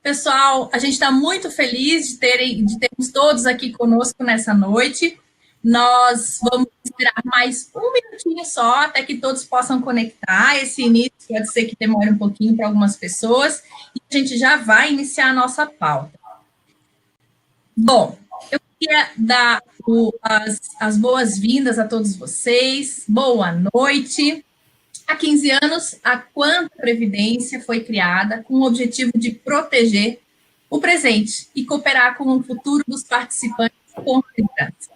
Pessoal, a gente está muito feliz de termos todos aqui conosco nessa noite. Nós vamos esperar mais um minutinho só, até que todos possam conectar. Esse início pode ser que demore um pouquinho para algumas pessoas, e a gente já vai iniciar a nossa pauta. Bom, eu queria dar as boas-vindas a todos vocês. Boa noite. Há 15 anos, a Quanta Previdência foi criada com o objetivo de proteger o presente e cooperar com o futuro dos participantes com segurança.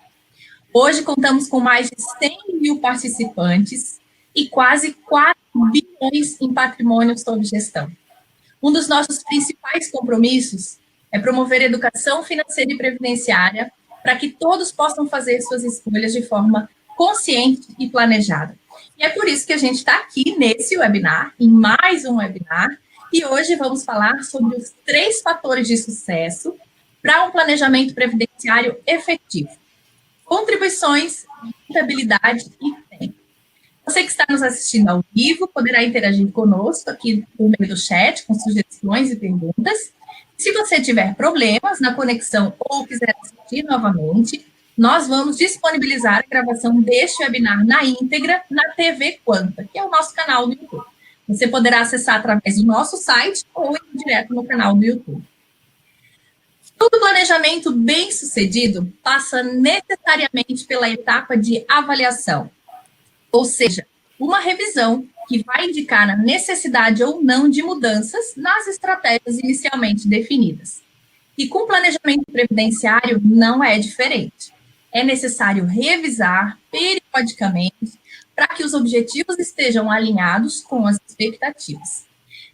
Hoje, contamos com mais de 100 mil participantes e quase 4 bilhões em patrimônio sob gestão. Um dos nossos principais compromissos é promover educação financeira e previdenciária para que todos possam fazer suas escolhas de forma consciente e planejada. E é por isso que a gente está aqui nesse webinar, em mais um webinar, e hoje vamos falar sobre os 3 fatores de sucesso para um planejamento previdenciário efetivo: contribuições, rentabilidade e tempo. Você que está nos assistindo ao vivo poderá interagir conosco aqui por meio do chat, com sugestões e perguntas. Se você tiver problemas na conexão ou quiser assistir novamente, nós vamos disponibilizar a gravação deste webinar na íntegra na TV Quanta, que é o nosso canal do YouTube. Você poderá acessar através do nosso site ou ir direto no canal do YouTube. Todo planejamento bem-sucedido passa necessariamente pela etapa de avaliação, ou seja, uma revisão que vai indicar a necessidade ou não de mudanças nas estratégias inicialmente definidas. E com planejamento previdenciário não é diferente. É necessário revisar periodicamente para que os objetivos estejam alinhados com as expectativas.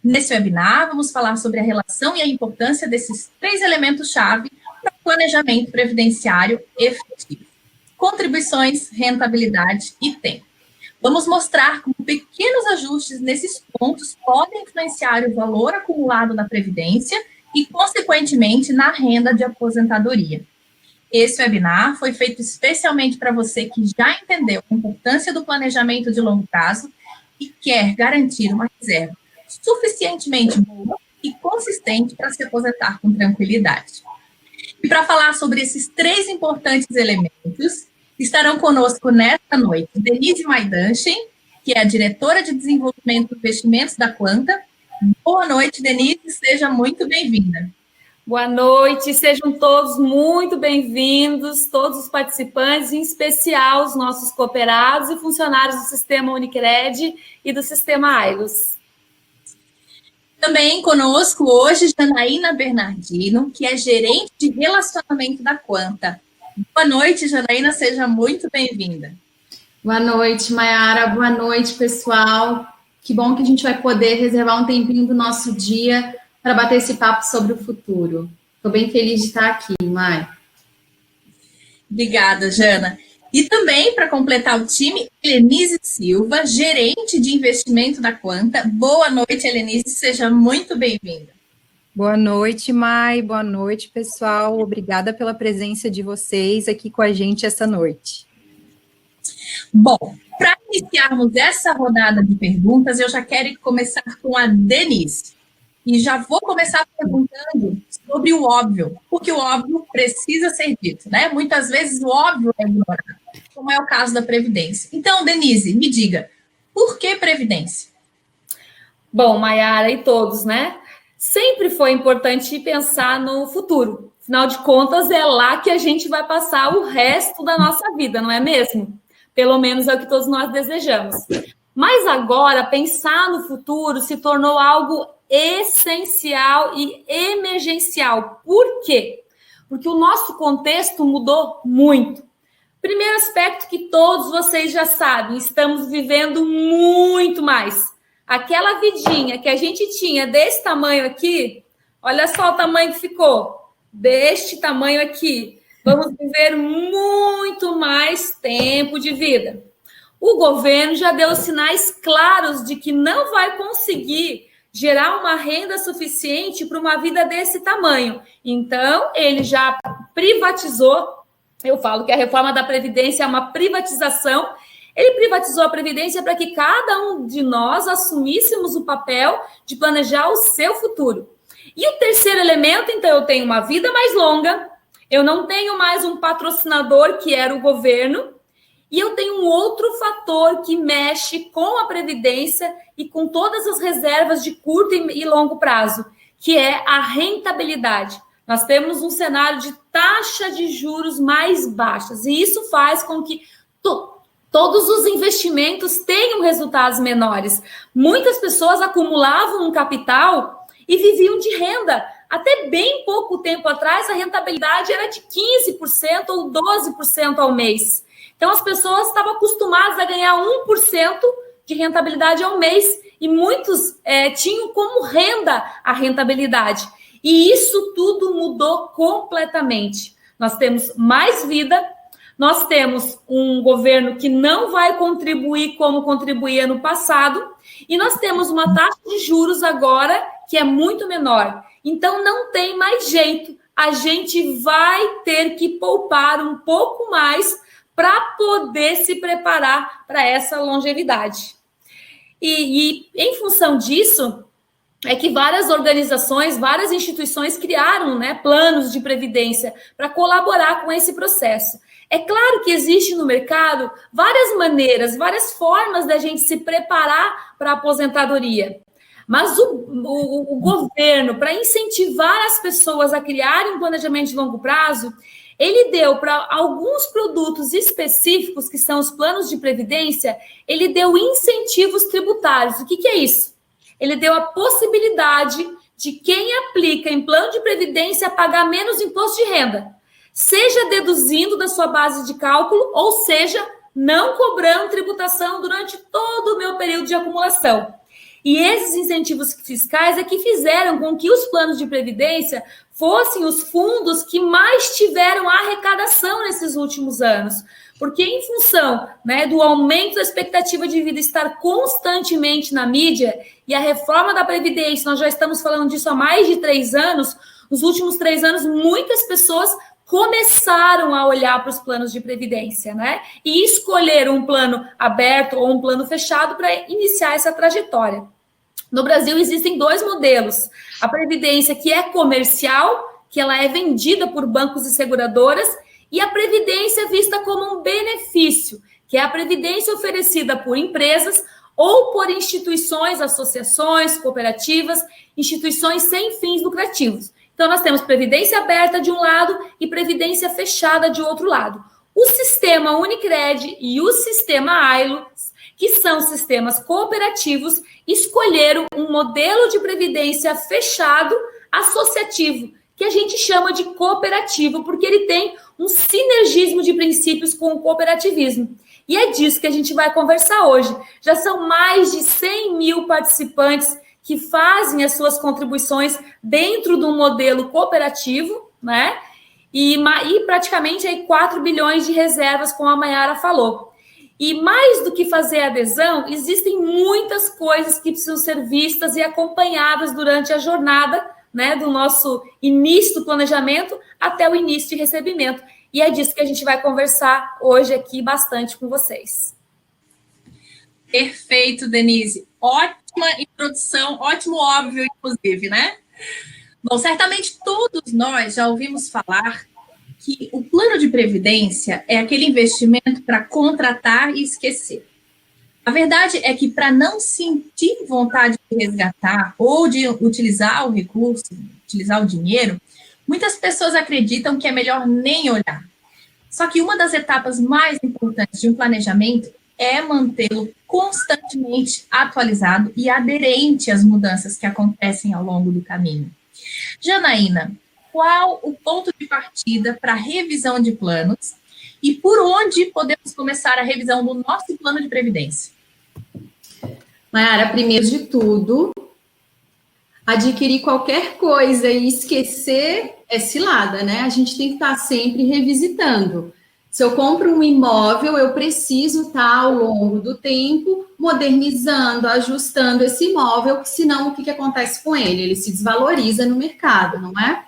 Nesse webinar, vamos falar sobre a relação e a importância desses 3 elementos-chave para o planejamento previdenciário efetivo: contribuições, rentabilidade e tempo. Vamos mostrar como pequenos ajustes nesses pontos podem influenciar o valor acumulado na previdência e, consequentemente, na renda de aposentadoria. Esse webinar foi feito especialmente para você que já entendeu a importância do planejamento de longo prazo e quer garantir uma reserva suficientemente boa e consistente para se aposentar com tranquilidade. E para falar sobre esses 3 importantes elementos, estarão conosco nesta noite Denise Maidanchen, que é a diretora de desenvolvimento e investimentos da Quanta. Boa noite, Denise, seja muito bem-vinda. Boa noite, sejam todos muito bem-vindos, todos os participantes, em especial os nossos cooperados e funcionários do Sistema Unicred e do Sistema Ailos. Também conosco hoje Janaína Bernardino, que é gerente de relacionamento da Quanta. Boa noite, Janaína, seja muito bem-vinda. Boa noite, Mayara, boa noite, pessoal. Que bom que a gente vai poder reservar um tempinho do nosso dia para bater esse papo sobre o futuro. Estou bem feliz de estar aqui, Mai. Obrigada, Jana. E também, para completar o time, Helenise Silva, gerente de investimento da Quanta. Boa noite, Helenise, seja muito bem-vinda. Boa noite, Mai. Boa noite, pessoal. Obrigada pela presença de vocês aqui com a gente essa noite. Bom, para iniciarmos essa rodada de perguntas, eu já quero começar com a Denise. E já vou começar perguntando sobre o óbvio, porque o óbvio precisa ser dito, né? Muitas vezes o óbvio é ignorado, como é o caso da Previdência. Então, Denise, me diga, por que Previdência? Bom, Mayara e todos, né? Sempre foi importante pensar no futuro. Afinal de contas, é lá que a gente vai passar o resto da nossa vida, não é mesmo? Pelo menos é o que todos nós desejamos. Mas agora, pensar no futuro se tornou algo essencial e emergencial. Por quê? Porque o nosso contexto mudou muito. Primeiro aspecto que todos vocês já sabem, estamos vivendo muito mais. Aquela vidinha que a gente tinha desse tamanho aqui, olha só o tamanho que ficou, deste tamanho aqui. Vamos viver muito mais tempo de vida. O governo já deu sinais claros de que não vai conseguir gerar uma renda suficiente para uma vida desse tamanho. Então, ele já privatizou, eu falo que a reforma da Previdência é uma privatização, ele privatizou a Previdência para que cada um de nós assumíssemos o papel de planejar o seu futuro. E o terceiro elemento, então, eu tenho uma vida mais longa, eu não tenho mais um patrocinador, que era o governo, e eu tenho um outro fator que mexe com a Previdência e com todas as reservas de curto e longo prazo, que é a rentabilidade. Nós temos um cenário de taxa de juros mais baixas, e isso faz com que todos os investimentos tenham resultados menores. Muitas pessoas acumulavam um capital e viviam de renda. Até bem pouco tempo atrás, a rentabilidade era de 15% ou 12% ao mês. Então, as pessoas estavam acostumadas a ganhar 1% de rentabilidade ao mês, e muitos tinham como renda a rentabilidade. E isso tudo mudou completamente. Nós temos mais vida, nós temos um governo que não vai contribuir como contribuía no passado, e nós temos uma taxa de juros agora que é muito menor. Então, não tem mais jeito, a gente vai ter que poupar um pouco mais para poder se preparar para essa longevidade. E em função disso, é que várias organizações, várias instituições criaram, né, planos de previdência para colaborar com esse processo. É claro que existe no mercado várias maneiras, várias formas da gente se preparar para a aposentadoria. Mas o governo, para incentivar as pessoas a criarem um planejamento de longo prazo, ele deu para alguns produtos específicos, que são os planos de previdência, ele deu incentivos tributários. O que é isso? Ele deu a possibilidade de quem aplica em plano de previdência pagar menos imposto de renda, seja deduzindo da sua base de cálculo, ou seja, não cobrando tributação durante todo o meu período de acumulação. E esses incentivos fiscais é que fizeram com que os planos de previdência fossem os fundos que mais tiveram arrecadação nesses últimos anos. Porque em função, né, do aumento da expectativa de vida estar constantemente na mídia, e a reforma da Previdência, nós já estamos falando disso há mais de 3 anos, nos últimos 3 anos, muitas pessoas começaram a olhar para os planos de previdência, né? E escolher um plano aberto ou um plano fechado para iniciar essa trajetória. No Brasil, existem 2 modelos. A previdência, que é comercial, que ela é vendida por bancos e seguradoras, e a previdência vista como um benefício, que é a previdência oferecida por empresas ou por instituições, associações, cooperativas, instituições sem fins lucrativos. Então, nós temos previdência aberta de um lado e previdência fechada de outro lado. O sistema Unicred e o sistema Ailo, que são sistemas cooperativos, escolheram um modelo de previdência fechado associativo, que a gente chama de cooperativo, porque ele tem um sinergismo de princípios com o cooperativismo. E é disso que a gente vai conversar hoje. Já são mais de 100 mil participantes que fazem as suas contribuições dentro de um modelo cooperativo, né? E praticamente aí 4 bilhões de reservas, como a Mayara falou. E mais do que fazer adesão, existem muitas coisas que precisam ser vistas e acompanhadas durante a jornada, né, do nosso início do planejamento até o início de recebimento. E é disso que a gente vai conversar hoje aqui bastante com vocês. Perfeito, Denise. Ótima introdução, ótimo óbvio, inclusive, né? Bom, certamente todos nós já ouvimos falar que o plano de previdência é aquele investimento para contratar e esquecer. A verdade é que, para não sentir vontade de resgatar ou de utilizar o recurso, utilizar o dinheiro, muitas pessoas acreditam que é melhor nem olhar. Só que uma das etapas mais importantes de um planejamento é mantê-lo constantemente atualizado e aderente às mudanças que acontecem ao longo do caminho. Janaína, qual o ponto de partida para a revisão de planos e por onde podemos começar a revisão do nosso plano de previdência? Mayara, primeiro de tudo, adquirir qualquer coisa e esquecer é cilada, né? A gente tem que estar sempre revisitando. Se eu compro um imóvel, eu preciso estar ao longo do tempo modernizando, ajustando esse imóvel, senão o que acontece com ele? Ele se desvaloriza no mercado, não é?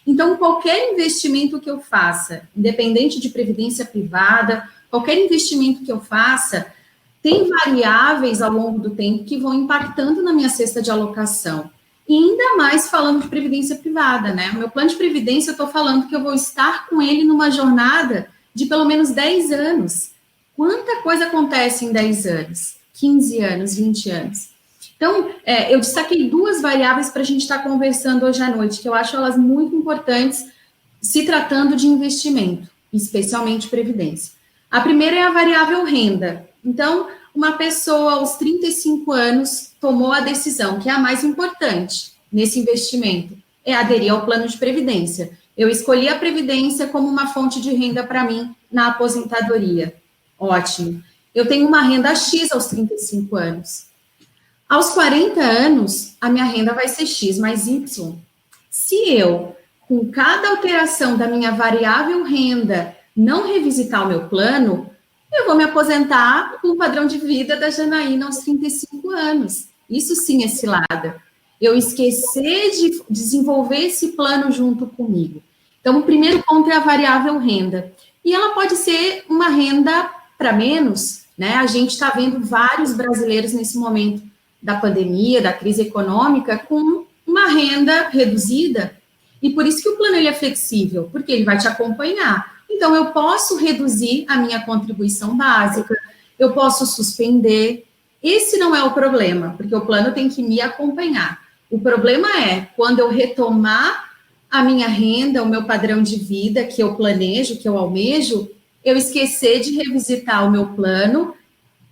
Então, qualquer investimento que eu faça, independente de previdência privada, qualquer investimento que eu faça, tem variáveis ao longo do tempo que vão impactando na minha cesta de alocação. E ainda mais falando de previdência privada, né? O meu plano de previdência, eu estou falando que eu vou estar com ele numa jornada de pelo menos 10 anos. Quanta coisa acontece em 10 anos, 15 anos, 20 anos? Então, eu destaquei 2 variáveis para a gente estar conversando hoje à noite, que eu acho elas muito importantes se tratando de investimento, especialmente previdência. A primeira é a variável renda. Então, uma pessoa aos 35 anos tomou a decisão, que é a mais importante nesse investimento, é aderir ao plano de previdência. Eu escolhi a previdência como uma fonte de renda para mim na aposentadoria. Ótimo. Eu tenho uma renda X aos 35 anos. Aos 40 anos, a minha renda vai ser X mais Y. Se eu, com cada alteração da minha variável renda, não revisitar o meu plano, eu vou me aposentar com o padrão de vida da Janaína aos 35 anos. Isso sim é cilada. Eu esquecer de desenvolver esse plano junto comigo. Então, o primeiro ponto é a variável renda. E ela pode ser uma renda para menos, né? A gente está vendo vários brasileiros nesse momento da pandemia, da crise econômica, com uma renda reduzida. E por isso que o plano ele é flexível, porque ele vai te acompanhar. Então, eu posso reduzir a minha contribuição básica, eu posso suspender. Esse não é o problema, porque o plano tem que me acompanhar. O problema é quando eu retomar a minha renda, o meu padrão de vida que eu planejo, que eu almejo, eu esquecer de revisitar o meu plano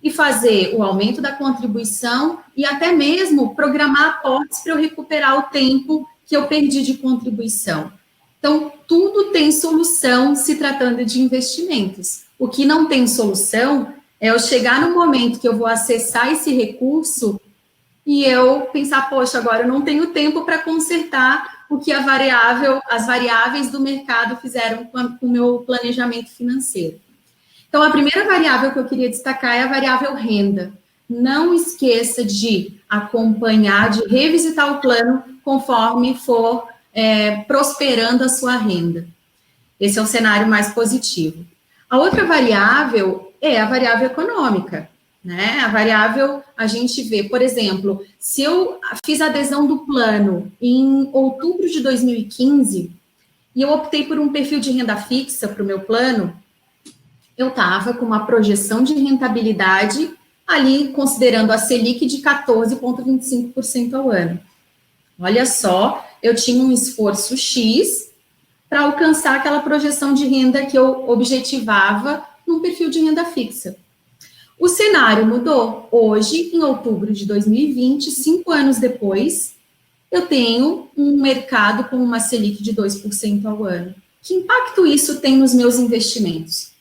e fazer o aumento da contribuição e até mesmo programar aportes para eu recuperar o tempo que eu perdi de contribuição. Então, tudo tem solução se tratando de investimentos. O que não tem solução é eu chegar no momento que eu vou acessar esse recurso e eu pensar, poxa, agora eu não tenho tempo para consertar o que as variáveis do mercado fizeram com o meu planejamento financeiro. Então, a primeira variável que eu queria destacar é a variável renda. Não esqueça de acompanhar, de revisitar o plano conforme for prosperando a sua renda. Esse é um cenário mais positivo. A outra variável é a variável econômica, né? A variável, a gente vê, por exemplo, se eu fiz adesão do plano em outubro de 2015 e eu optei por um perfil de renda fixa para o meu plano, eu estava com uma projeção de rentabilidade ali, considerando a Selic de 14,25% ao ano. Olha só, eu tinha um esforço X para alcançar aquela projeção de renda que eu objetivava num perfil de renda fixa. O cenário mudou. Hoje, em outubro de 2020, 5 anos depois, eu tenho um mercado com uma Selic de 2% ao ano. Que impacto isso tem nos meus investimentos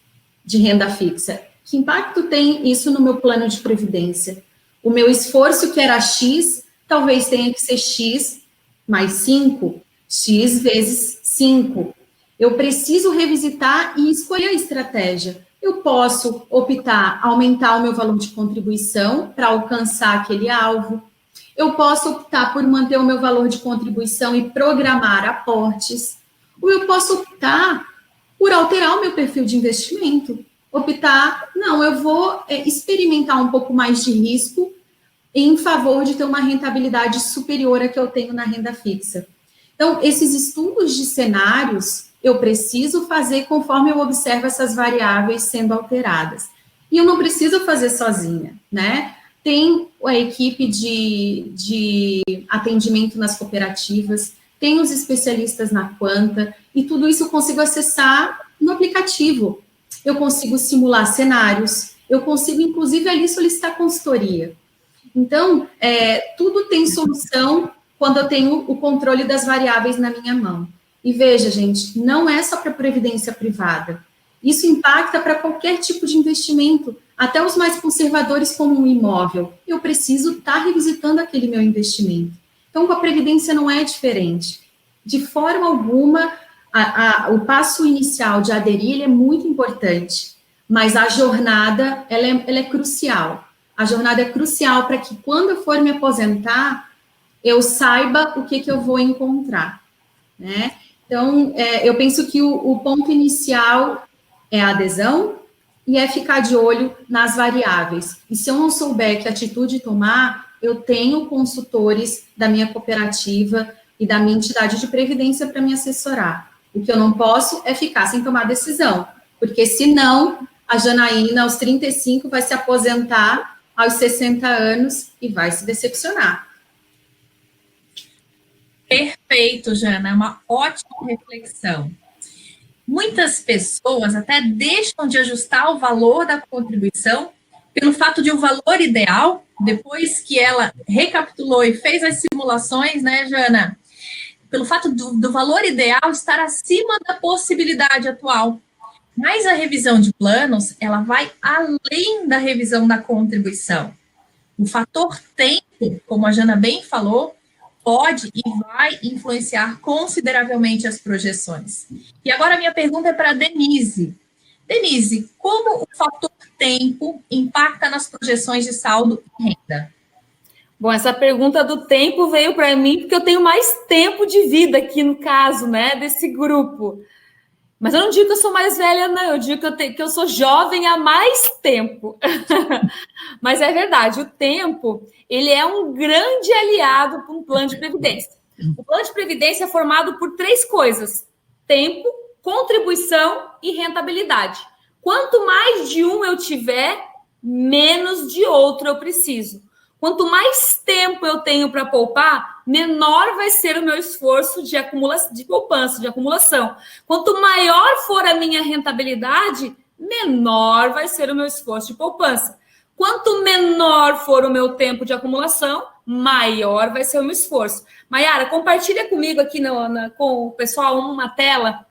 de renda fixa? Que impacto tem isso no meu plano de previdência? O meu esforço, que era X, talvez tenha que ser X mais 5, X vezes 5. Eu preciso revisitar e escolher a estratégia. Eu posso optar, aumentar o meu valor de contribuição para alcançar aquele alvo. Eu posso optar por manter o meu valor de contribuição e programar aportes. Ou eu posso optar por alterar o meu perfil de investimento. Optar, não, eu vou experimentar um pouco mais de risco em favor de ter uma rentabilidade superior à que eu tenho na renda fixa. Então, esses estudos de cenários eu preciso fazer conforme eu observo essas variáveis sendo alteradas. E eu não preciso fazer sozinha, né? Tem a equipe de atendimento nas cooperativas, tem os especialistas na Quanta, e tudo isso eu consigo acessar no aplicativo. Eu consigo simular cenários, eu consigo, inclusive, ali solicitar consultoria. Então, tudo tem solução quando eu tenho o controle das variáveis na minha mão. E veja, gente, não é só para previdência privada. Isso impacta para qualquer tipo de investimento, até os mais conservadores como um imóvel. Eu preciso estar revisitando aquele meu investimento. Então, com a previdência não é diferente. De forma alguma, o passo inicial de aderir ele é muito importante, mas a jornada ela é crucial. A jornada é crucial para que quando eu for me aposentar, eu saiba o que eu vou encontrar, né? Então, eu penso que o ponto inicial é a adesão e é ficar de olho nas variáveis. E se eu não souber que atitude tomar, eu tenho consultores da minha cooperativa e da minha entidade de previdência para me assessorar. O que eu não posso é ficar sem tomar decisão, porque senão a Janaína, aos 35, vai se aposentar aos 60 anos e vai se decepcionar. Perfeito, Jana, é uma ótima reflexão. Muitas pessoas até deixam de ajustar o valor da contribuição pelo fato de o valor ideal, depois que ela recapitulou e fez as simulações, né, Jana? Pelo fato do valor ideal estar acima da possibilidade atual. Mas a revisão de planos, ela vai além da revisão da contribuição. O fator tempo, como a Jana bem falou, pode e vai influenciar consideravelmente as projeções. E agora a minha pergunta é para a Denise. Denise, como o fator tempo impacta nas projeções de saldo e renda? Bom, essa pergunta do tempo veio para mim porque eu tenho mais tempo de vida aqui no caso, né, desse grupo. Mas eu não digo que eu sou mais velha, não. Eu digo que eu sou jovem há mais tempo. Mas é verdade, o tempo, ele é um grande aliado para um plano de previdência. O plano de previdência é formado por 3 coisas: tempo, contribuição e rentabilidade. Quanto mais de um eu tiver, menos de outro eu preciso. Quanto mais tempo eu tenho para poupar, menor vai ser o meu esforço de poupança, de acumulação. Quanto maior for a minha rentabilidade, menor vai ser o meu esforço de poupança. Quanto menor for o meu tempo de acumulação, maior vai ser o meu esforço. Maiara, compartilha comigo aqui com o pessoal uma tela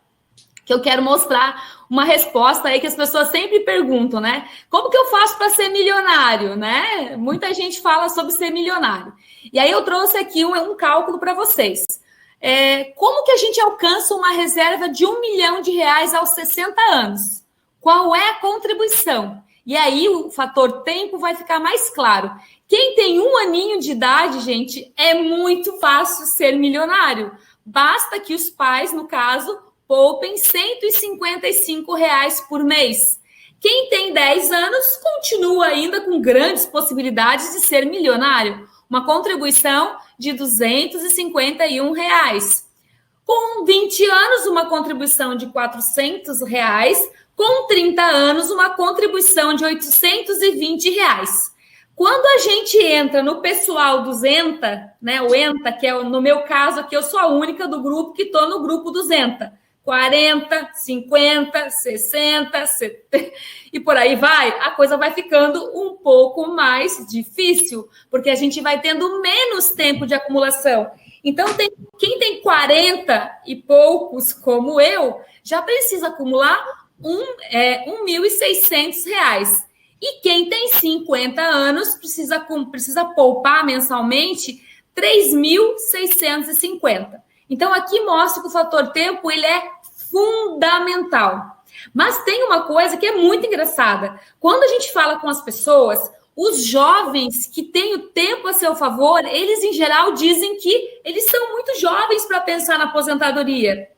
que eu quero mostrar uma resposta aí que as pessoas sempre perguntam, né? Como que eu faço para ser milionário, né? Muita gente fala sobre ser milionário. E aí eu trouxe aqui um cálculo para vocês. Como que a gente alcança uma reserva de R$1 milhão aos 60 anos? Qual é a contribuição? E aí o fator tempo vai ficar mais claro. Quem tem 1 aninho de idade, gente, é muito fácil ser milionário. Basta que os pais, no caso, poupem R$155 por mês. Quem tem 10 anos continua ainda com grandes possibilidades de ser milionário. Uma contribuição de R$251. Com 20 anos, uma contribuição de R$400. Com 30 anos, uma contribuição de R$820. Quando a gente entra no pessoal dos ENTA, né, o ENTA, que é no meu caso aqui, eu sou a única do grupo que estou no grupo dos ENTA. 40, 50, 60, 70, e por aí vai, a coisa vai ficando um pouco mais difícil, porque a gente vai tendo menos tempo de acumulação. Então, quem tem 40 e poucos, como eu, já precisa acumular R$1.600. E quem tem 50 anos precisa poupar mensalmente R$3.650. Então, aqui mostra que o fator tempo ele é fundamental. Mas tem uma coisa que é muito engraçada. Quando a gente fala com as pessoas, os jovens que têm o tempo a seu favor, eles, em geral, dizem que eles são muito jovens para pensar na aposentadoria.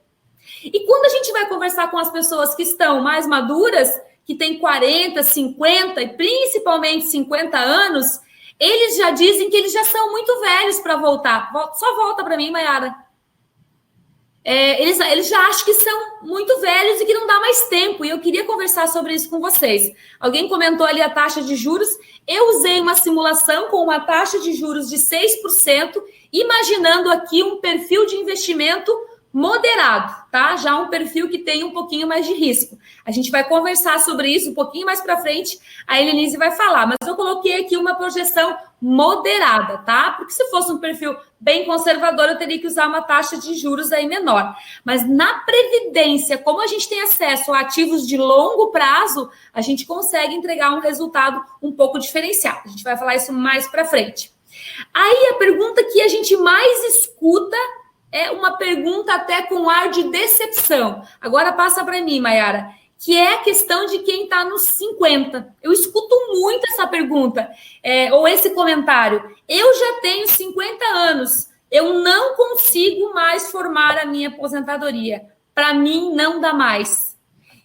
E quando a gente vai conversar com as pessoas que estão mais maduras, que têm 40, 50 e principalmente 50 anos, eles já dizem que eles já são muito velhos para voltar. Só volta para mim, Maiara. Eles já acham que são muito velhos e que não dá mais tempo. E eu queria conversar sobre isso com vocês. Alguém comentou ali a taxa de juros. Eu usei uma simulação com uma taxa de juros de 6%, imaginando aqui um perfil de investimento moderado, tá? Já um perfil que tem um pouquinho mais de risco. A gente vai conversar sobre isso um pouquinho mais para frente, a Helenise vai falar, mas eu coloquei aqui uma projeção moderada, tá? Porque se fosse um perfil bem conservador, eu teria que usar uma taxa de juros aí menor. Mas na Previdência, como a gente tem acesso a ativos de longo prazo, a gente consegue entregar um resultado um pouco diferenciado. A gente vai falar isso mais para frente. Aí a pergunta que a gente mais escuta é uma pergunta até com ar de decepção. Agora passa para mim, Maiara, que é a questão de quem está nos 50. Eu escuto muito essa pergunta, ou esse comentário. Eu já tenho 50 anos, eu não consigo mais formar a minha aposentadoria. Para mim, não dá mais.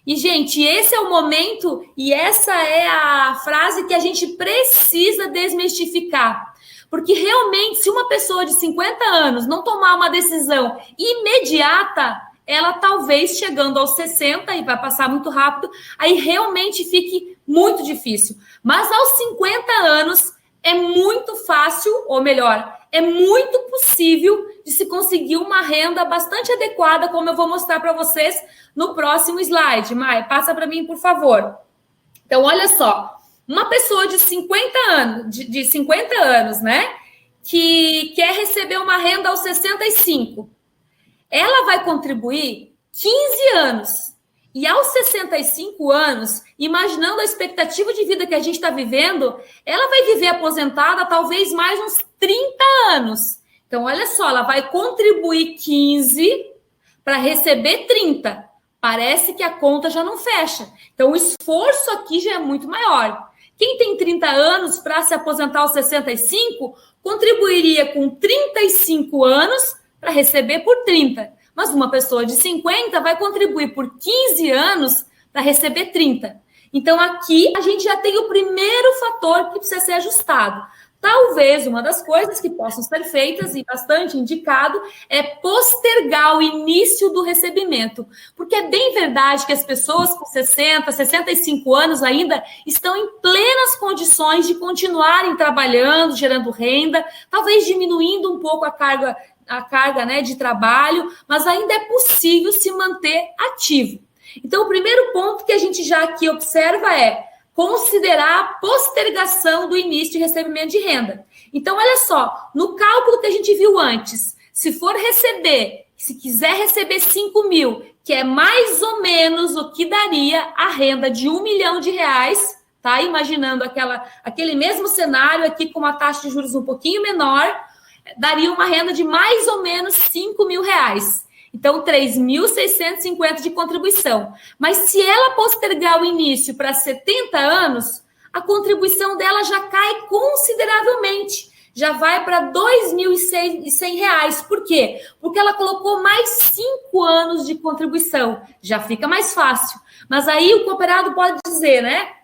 E, gente, esse é o momento e essa é a frase que a gente precisa desmistificar. Porque realmente, se uma pessoa de 50 anos não tomar uma decisão imediata, ela talvez chegando aos 60, e vai passar muito rápido, aí realmente fique muito difícil. Mas aos 50 anos é muito fácil, ou melhor, é muito possível de se conseguir uma renda bastante adequada, como eu vou mostrar para vocês no próximo slide. Mai, passa para mim, por favor. Então, olha só, uma pessoa de 50 anos, né, que quer receber uma renda aos 65, ela vai contribuir 15 anos. E aos 65 anos, imaginando a expectativa de vida que a gente está vivendo, ela vai viver aposentada talvez mais uns 30 anos. Então, olha só, ela vai contribuir 15 para receber 30. Parece que a conta já não fecha. Então, o esforço aqui já é muito maior. Quem tem 30 anos para se aposentar aos 65, contribuiria com 35 anos para receber por 30. Mas uma pessoa de 50 vai contribuir por 15 anos para receber 30. Então, aqui a gente já tem o primeiro fator que precisa ser ajustado. Talvez uma das coisas que possam ser feitas, e bastante indicado, é postergar o início do recebimento. Porque é bem verdade que as pessoas com 60, 65 anos ainda estão em plenas condições de continuarem trabalhando, gerando renda, talvez diminuindo um pouco a carga, né, de trabalho, mas ainda é possível se manter ativo. Então, o primeiro ponto que a gente já aqui observa é considerar a postergação do início de recebimento de renda. Então, olha só, no cálculo que a gente viu antes, se quiser receber 5 mil, que é mais ou menos o que daria a renda de R$1 milhão, tá? Imaginando aquele mesmo cenário aqui com uma taxa de juros um pouquinho menor, daria uma renda de mais ou menos R$5 mil. Então, 3.650 de contribuição. Mas se ela postergar o início para 70 anos, a contribuição dela já cai consideravelmente. Já vai para R$2.100. Por quê? Porque ela colocou mais 5 anos de contribuição. Já fica mais fácil. Mas aí o cooperado pode dizer, né?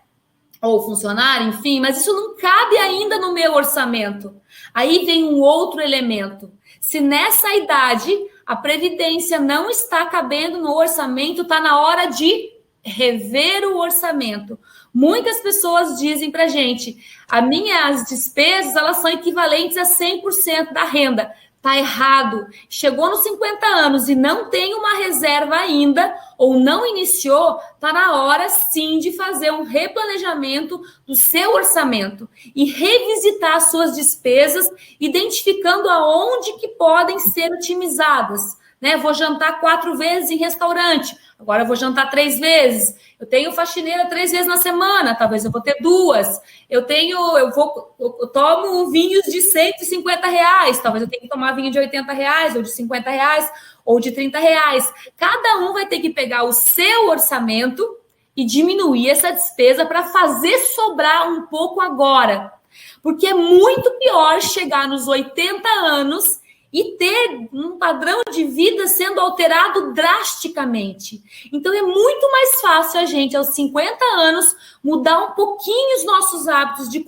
Ou funcionário, enfim, mas isso não cabe ainda no meu orçamento. Aí vem um outro elemento. Se nessa idade a previdência não está cabendo no orçamento, está na hora de rever o orçamento. Muitas pessoas dizem para a gente, as minhas despesas elas são equivalentes a 100% da renda. Está errado. Chegou nos 50 anos e não tem uma reserva ainda, ou não iniciou, está na hora sim de fazer um replanejamento do seu orçamento e revisitar suas despesas, identificando aonde que podem ser otimizadas. Né? Vou jantar 4 vezes em restaurante, agora eu vou jantar 3 vezes. Eu tenho faxineira 3 vezes na semana, talvez eu vou ter 2. Eu tomo vinhos de R$150, talvez eu tenha que tomar vinho de R$80, ou de R$50, ou de R$30. Cada um vai ter que pegar o seu orçamento e diminuir essa despesa para fazer sobrar um pouco agora. Porque é muito pior chegar nos 80 anos e ter um padrão de vida sendo alterado drasticamente. Então, é muito mais fácil a gente, aos 50 anos, mudar um pouquinho os nossos hábitos de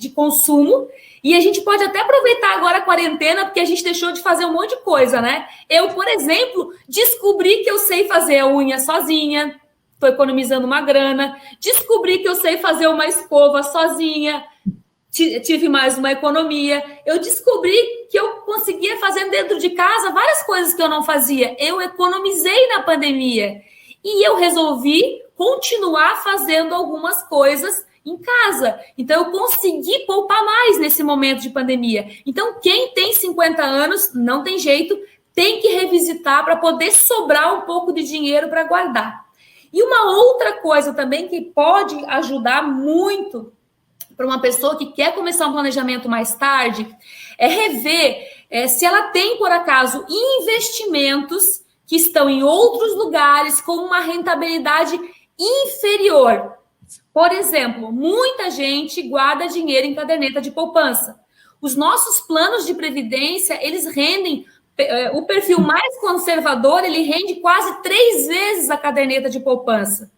consumo, e a gente pode até aproveitar agora a quarentena, porque a gente deixou de fazer um monte de coisa, né? Eu, por exemplo, descobri que eu sei fazer a unha sozinha, estou economizando uma grana, descobri que eu sei fazer uma escova sozinha, tive mais uma economia. Eu descobri que eu conseguia fazer dentro de casa várias coisas que eu não fazia. Eu economizei na pandemia. E eu resolvi continuar fazendo algumas coisas em casa. Então, eu consegui poupar mais nesse momento de pandemia. Então, quem tem 50 anos, não tem jeito, tem que revisitar para poder sobrar um pouco de dinheiro para guardar. E uma outra coisa também que pode ajudar muito para uma pessoa que quer começar um planejamento mais tarde, é rever se ela tem, por acaso, investimentos que estão em outros lugares com uma rentabilidade inferior. Por exemplo, muita gente guarda dinheiro em caderneta de poupança. Os nossos planos de previdência, eles rendem, o perfil mais conservador, ele rende quase 3 vezes a caderneta de poupança.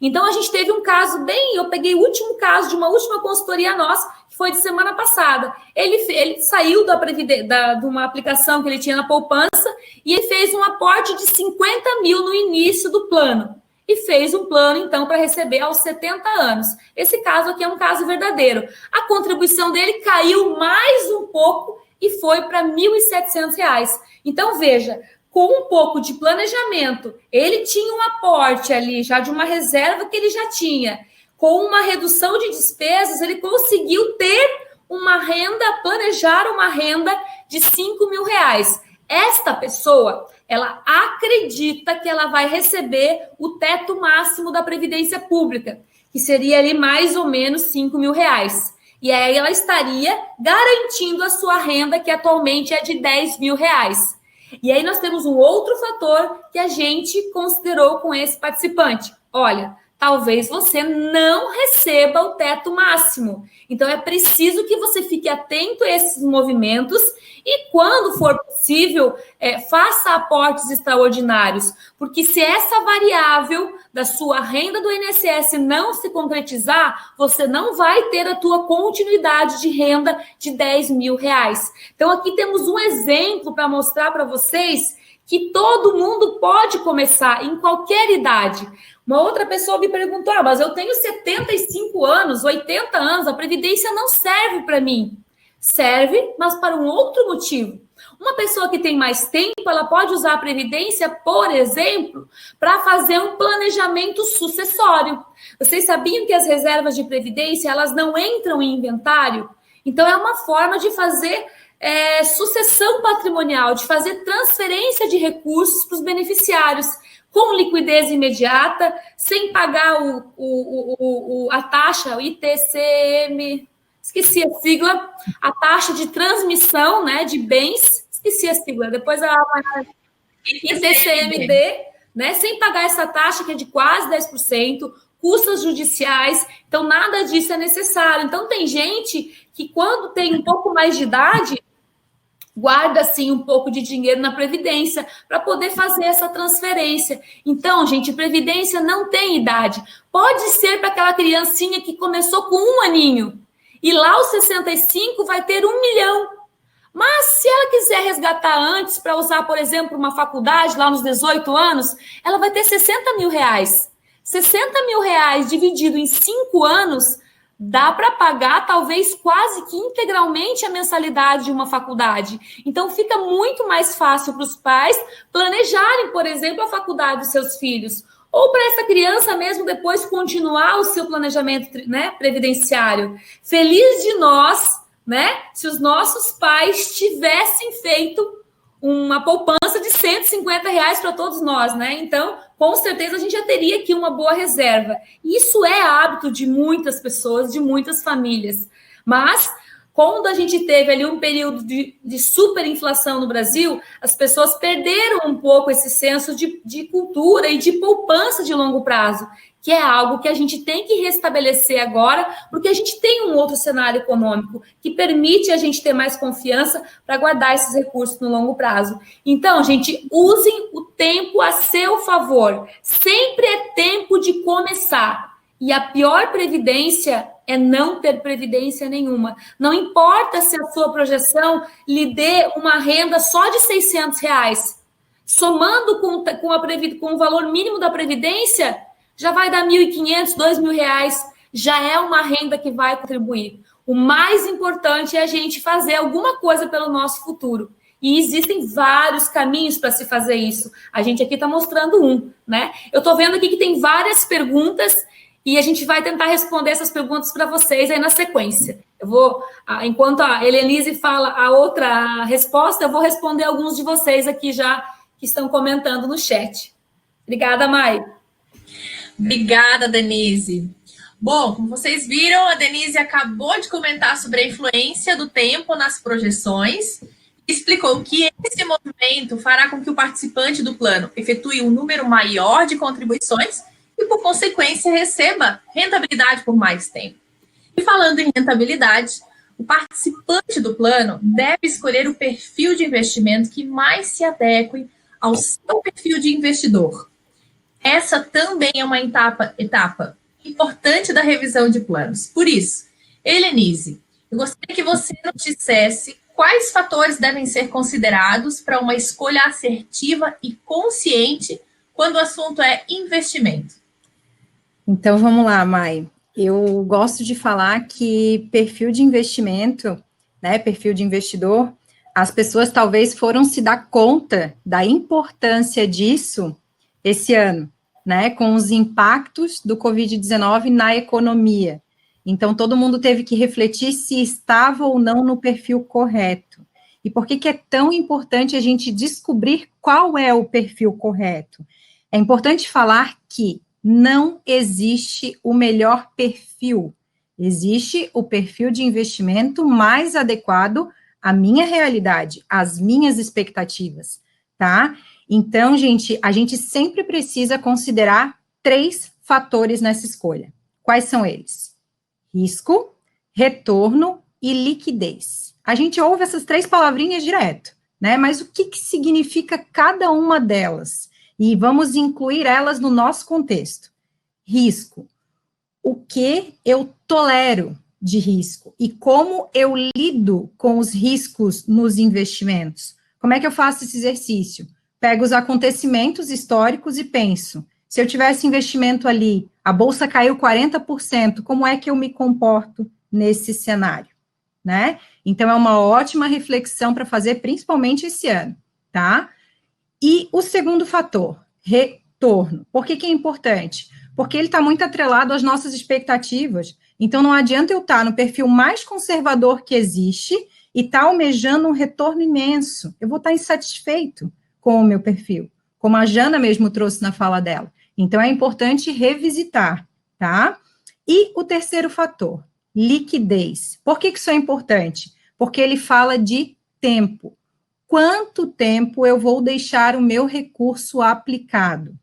Então, a gente teve um caso eu peguei o último caso de uma última consultoria nossa, que foi de semana passada. Ele saiu de uma aplicação que ele tinha na poupança e ele fez um aporte de 50 mil no início do plano. E fez um plano, então, para receber aos 70 anos. Esse caso aqui é um caso verdadeiro. A contribuição dele caiu mais um pouco e foi para R$ 1.700. Então, veja, com um pouco de planejamento, ele tinha um aporte ali, já de uma reserva que ele já tinha. Com uma redução de despesas, ele conseguiu ter uma renda, planejar uma renda de R$ 5.000. Esta pessoa, ela acredita que ela vai receber o teto máximo da Previdência Pública, que seria ali mais ou menos R$ 5.000. E aí ela estaria garantindo a sua renda, que atualmente é de R$ 10.000. E aí nós temos um outro fator que a gente considerou com esse participante. Olha, talvez você não receba o teto máximo. Então, é preciso que você fique atento a esses movimentos e, quando for possível, faça aportes extraordinários. Porque se essa variável da sua renda do INSS não se concretizar, você não vai ter a tua continuidade de renda de R$ 10.000. Então, aqui temos um exemplo para mostrar para vocês que todo mundo pode começar em qualquer idade. Uma outra pessoa me perguntou, mas eu tenho 75 anos, 80 anos, a Previdência não serve para mim. Serve, mas para um outro motivo. Uma pessoa que tem mais tempo, ela pode usar a Previdência, por exemplo, para fazer um planejamento sucessório. Vocês sabiam que as reservas de Previdência, elas não entram em inventário? Então, é uma forma de fazer sucessão patrimonial, de fazer transferência de recursos para os beneficiários, com liquidez imediata, sem pagar a taxa, o ITCM, esqueci a sigla, a taxa de transmissão, né, de bens, esqueci a sigla, depois ITCMD, né, sem pagar essa taxa que é de quase 10%, custas judiciais, então nada disso é necessário. Então tem gente que quando tem um pouco mais de idade, guarda, assim, um pouco de dinheiro na Previdência para poder fazer essa transferência. Então, gente, Previdência não tem idade. Pode ser para aquela criancinha que começou com 1 aninho e lá aos 65 vai ter 1 milhão. Mas se ela quiser resgatar antes para usar, por exemplo, uma faculdade lá nos 18 anos, ela vai ter R$ 60.000. R$ 60.000 dividido em 5 anos dá para pagar talvez quase que integralmente a mensalidade de uma faculdade. Então, fica muito mais fácil para os pais planejarem, por exemplo, a faculdade dos seus filhos. Ou para essa criança mesmo depois continuar o seu planejamento, né, previdenciário. Feliz de nós, né, se os nossos pais tivessem feito uma poupança de R$ 150 para todos nós, né? Então, com certeza, a gente já teria aqui uma boa reserva. Isso é hábito de muitas pessoas, de muitas famílias. Mas, quando a gente teve ali um período de superinflação no Brasil, as pessoas perderam um pouco esse senso de cultura e de poupança de longo prazo, que é algo que a gente tem que restabelecer agora, porque a gente tem um outro cenário econômico que permite a gente ter mais confiança para guardar esses recursos no longo prazo. Então, gente, usem o tempo a seu favor. Sempre é tempo de começar. E a pior previdência é não ter previdência nenhuma. Não importa se a sua projeção lhe dê uma renda só de R$ 600, somando com o valor mínimo da previdência, já vai dar R$ 1.500, R$ 2.000, já é uma renda que vai contribuir. O mais importante é a gente fazer alguma coisa pelo nosso futuro. E existem vários caminhos para se fazer isso. A gente aqui está mostrando um, né? Eu estou vendo aqui que tem várias perguntas e a gente vai tentar responder essas perguntas para vocês aí na sequência. Eu vou, enquanto a Helenise fala a outra resposta, eu vou responder alguns de vocês aqui já que estão comentando no chat. Obrigada, Mai. Obrigada, Denise. Bom, como vocês viram, a Denise acabou de comentar sobre a influência do tempo nas projeções, explicou que esse movimento fará com que o participante do plano efetue um número maior de contribuições e, por consequência, receba rentabilidade por mais tempo. E falando em rentabilidade, o participante do plano deve escolher o perfil de investimento que mais se adeque ao seu perfil de investidor. essa também é uma etapa importante da revisão de planos. Por isso, Helenise, eu gostaria que você nos dissesse quais fatores devem ser considerados para uma escolha assertiva e consciente quando o assunto é investimento. Então, vamos lá, Mai. Eu gosto de falar que perfil de investimento, né, perfil de investidor, as pessoas talvez foram se dar conta da importância disso esse ano, né, com os impactos do Covid-19 na economia. Então, todo mundo teve que refletir se estava ou não no perfil correto. E por que é tão importante a gente descobrir qual é o perfil correto? É importante falar que não existe o melhor perfil. Existe o perfil de investimento mais adequado à minha realidade, às minhas expectativas, tá? Então, gente, a gente sempre precisa considerar 3 fatores nessa escolha. Quais são eles? Risco, retorno e liquidez. A gente ouve essas 3 palavrinhas direto, né? Mas o que significa cada uma delas? E vamos incluir elas no nosso contexto. Risco. O que eu tolero de risco? E como eu lido com os riscos nos investimentos? Como é que eu faço esse exercício? Pego os acontecimentos históricos e penso, se eu tivesse investimento ali, a bolsa caiu 40%, como é que eu me comporto nesse cenário? Né? Então, é uma ótima reflexão para fazer, principalmente esse ano, tá? E o segundo fator, retorno. Por que é importante? Porque ele está muito atrelado às nossas expectativas. Então, não adianta eu estar no perfil mais conservador que existe e estar almejando um retorno imenso. Eu vou estar insatisfeito com o meu perfil, como a Jana mesmo trouxe na fala dela. Então, é importante revisitar, tá? E o terceiro fator, liquidez. Por que isso é importante? Porque ele fala de tempo. Quanto tempo eu vou deixar o meu recurso aplicado?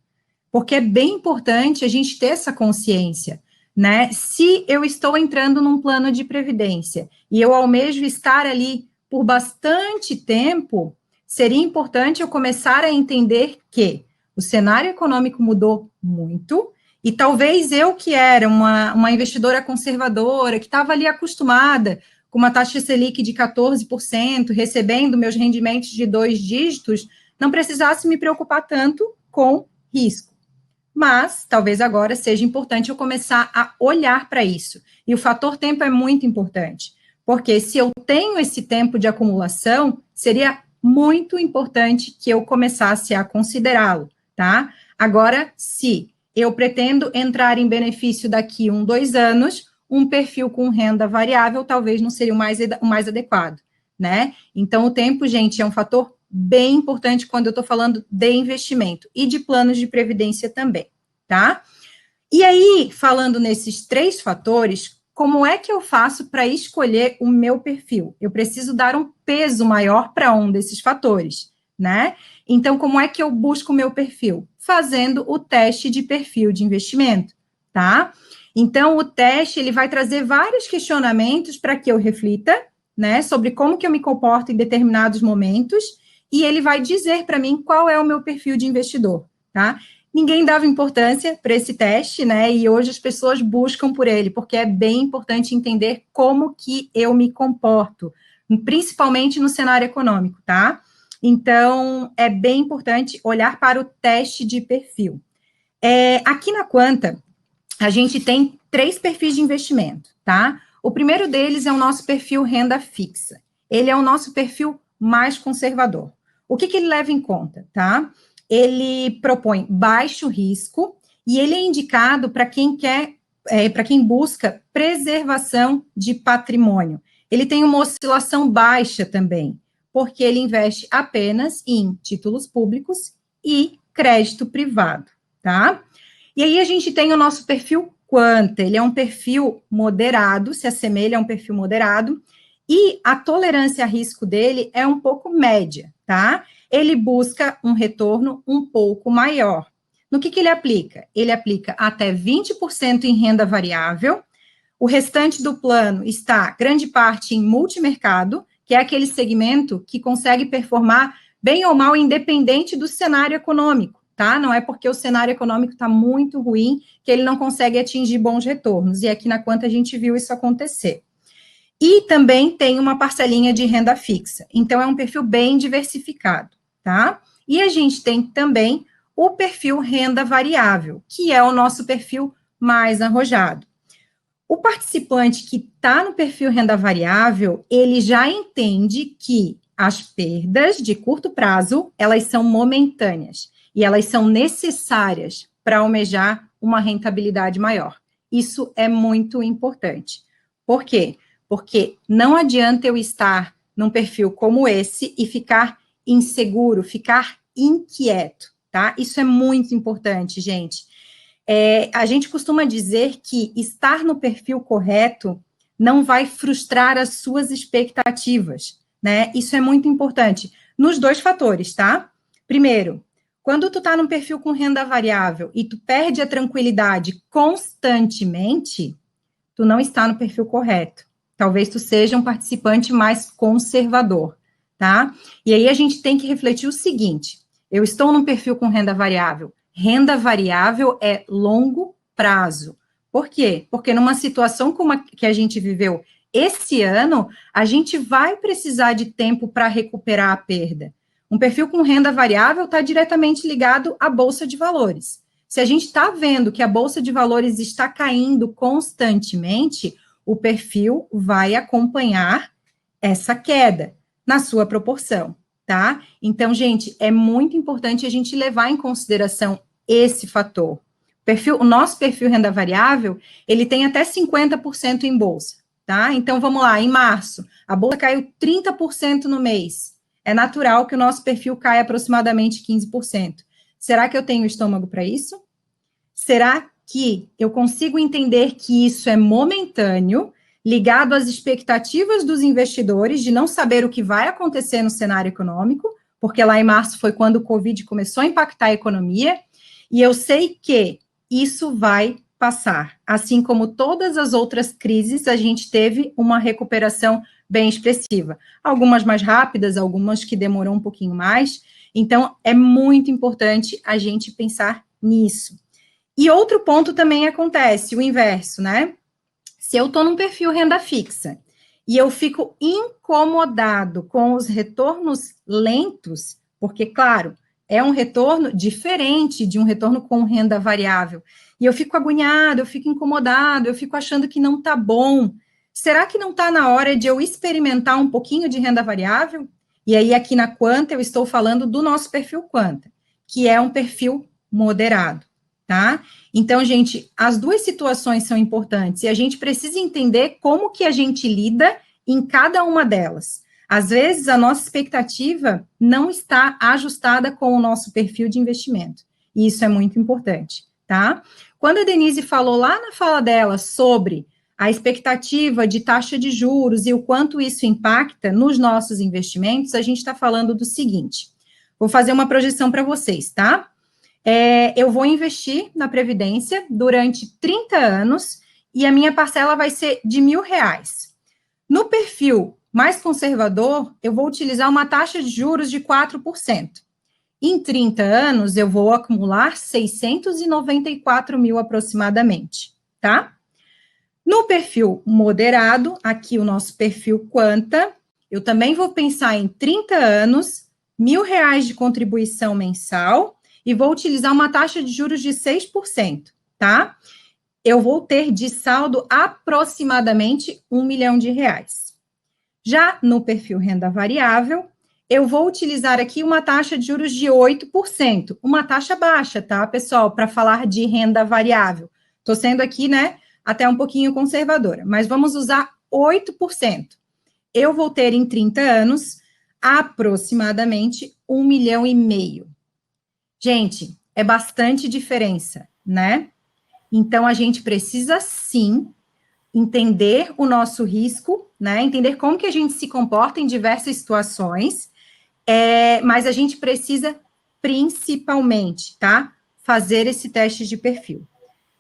Porque é bem importante a gente ter essa consciência, né? Se eu estou entrando num plano de previdência e eu almejo estar ali por bastante tempo, seria importante eu começar a entender que o cenário econômico mudou muito e talvez eu que era uma investidora conservadora, que estava ali acostumada com uma taxa Selic de 14%, recebendo meus rendimentos de 2 dígitos, não precisasse me preocupar tanto com risco. Mas, talvez agora seja importante eu começar a olhar para isso. E o fator tempo é muito importante, porque se eu tenho esse tempo de acumulação, seria muito importante que eu começasse a considerá-lo, tá? Agora, se eu pretendo entrar em benefício daqui 1, 2 anos, um perfil com renda variável talvez não seria o mais adequado, né? Então, o tempo, gente, é um fator bem importante quando eu estou falando de investimento e de planos de previdência também, tá? E aí, falando nesses 3 fatores, como é que eu faço para escolher o meu perfil? Eu preciso dar um peso maior para um desses fatores, né? Então, como é que eu busco o meu perfil? Fazendo o teste de perfil de investimento, tá? Então, o teste, ele vai trazer vários questionamentos para que eu reflita, né, sobre como que eu me comporto em determinados momentos, e ele vai dizer para mim qual é o meu perfil de investidor, tá? Ninguém dava importância para esse teste, né, e hoje as pessoas buscam por ele, porque é bem importante entender como que eu me comporto, principalmente no cenário econômico, tá? Então, é bem importante olhar para o teste de perfil. Aqui na Quanta, a gente tem 3 perfis de investimento, tá? O primeiro deles é o nosso perfil renda fixa. Ele é o nosso perfil mais conservador. O que ele leva em conta, tá? Ele propõe baixo risco e ele é indicado para quem quer, para quem busca preservação de patrimônio. Ele tem uma oscilação baixa também, porque ele investe apenas em títulos públicos e crédito privado, tá? E aí a gente tem o nosso perfil Quanta, ele é um perfil moderado, se assemelha a um perfil moderado, e a tolerância a risco dele é um pouco média, tá? Ele busca um retorno um pouco maior. No que ele aplica? Ele aplica até 20% em renda variável, o restante do plano está, grande parte, em multimercado, que é aquele segmento que consegue performar bem ou mal independente do cenário econômico, tá? Não é porque o cenário econômico está muito ruim que ele não consegue atingir bons retornos. E aqui na Quanta a gente viu isso acontecer. E também tem uma parcelinha de renda fixa. Então, é um perfil bem diversificado, tá? E a gente tem também o perfil renda variável, que é o nosso perfil mais arrojado. O participante que está no perfil renda variável, ele já entende que as perdas de curto prazo, elas são momentâneas e elas são necessárias para almejar uma rentabilidade maior. Isso é muito importante. Por quê? Porque não adianta eu estar num perfil como esse e ficar inseguro, ficar inquieto, tá? Isso é muito importante, gente. A gente costuma dizer que estar no perfil correto não vai frustrar as suas expectativas, né? Isso é muito importante, nos dois fatores, tá? Primeiro, quando tu tá num perfil com renda variável e tu perde a tranquilidade constantemente, tu não está no perfil correto. Talvez tu seja um participante mais conservador, tá? E aí a gente tem que refletir o seguinte, eu estou num perfil com renda variável. Renda variável é longo prazo. Por quê? Porque numa situação como a que a gente viveu esse ano, a gente vai precisar de tempo para recuperar a perda. Um perfil com renda variável está diretamente ligado à Bolsa de Valores. Se a gente está vendo que a Bolsa de Valores está caindo constantemente, o perfil vai acompanhar essa queda na sua proporção, tá? Então, gente, é muito importante a gente levar em consideração esse fator. O nosso perfil renda variável, ele tem até 50% em bolsa, tá? Então, vamos lá, em março, a bolsa caiu 30% no mês. É natural que o nosso perfil caia aproximadamente 15%. Será que eu tenho estômago para isso? Será que eu consigo entender que isso é momentâneo, ligado às expectativas dos investidores de não saber o que vai acontecer no cenário econômico, porque lá em março foi quando o Covid começou a impactar a economia, e eu sei que isso vai passar. Assim como todas as outras crises, a gente teve uma recuperação bem expressiva. Algumas mais rápidas, algumas que demoram um pouquinho mais. Então, é muito importante a gente pensar nisso. E outro ponto também acontece, o inverso, né? Se eu estou num perfil renda fixa e eu fico incomodado com os retornos lentos, porque, claro, é um retorno diferente de um retorno com renda variável, e eu fico agoniado, eu fico incomodado, eu fico achando que não está bom. Será que não está na hora de eu experimentar um pouquinho de renda variável? E aí, aqui na Quanta, eu estou falando do nosso perfil Quanta, que é um perfil moderado, tá? Então, gente, as duas situações são importantes, e a gente precisa entender como que a gente lida em cada uma delas. Às vezes, a nossa expectativa não está ajustada com o nosso perfil de investimento, e isso é muito importante, tá? Quando a Denise falou lá na fala dela sobre a expectativa de taxa de juros e o quanto isso impacta nos nossos investimentos, a gente está falando do seguinte, vou fazer uma projeção para vocês, tá? Eu vou investir na Previdência durante 30 anos e a minha parcela vai ser de R$1.000. No perfil mais conservador, eu vou utilizar uma taxa de juros de 4%. Em 30 anos, eu vou acumular 694 mil aproximadamente, tá? No perfil moderado, aqui o nosso perfil Quanta, eu também vou pensar em 30 anos, R$1.000 de contribuição mensal, e vou utilizar uma taxa de juros de 6%, tá? Eu vou ter de saldo aproximadamente R$1 milhão. Já no perfil renda variável, eu vou utilizar aqui uma taxa de juros de 8%, uma taxa baixa, tá, pessoal, para falar de renda variável. Estou sendo aqui, né, até um pouquinho conservadora, mas vamos usar 8%. Eu vou ter em 30 anos aproximadamente R$1,5 milhão. Gente, é bastante diferença, né? Então, a gente precisa, sim, entender o nosso risco, né? Entender como que a gente se comporta em diversas situações, mas a gente precisa, principalmente, tá? Fazer esse teste de perfil.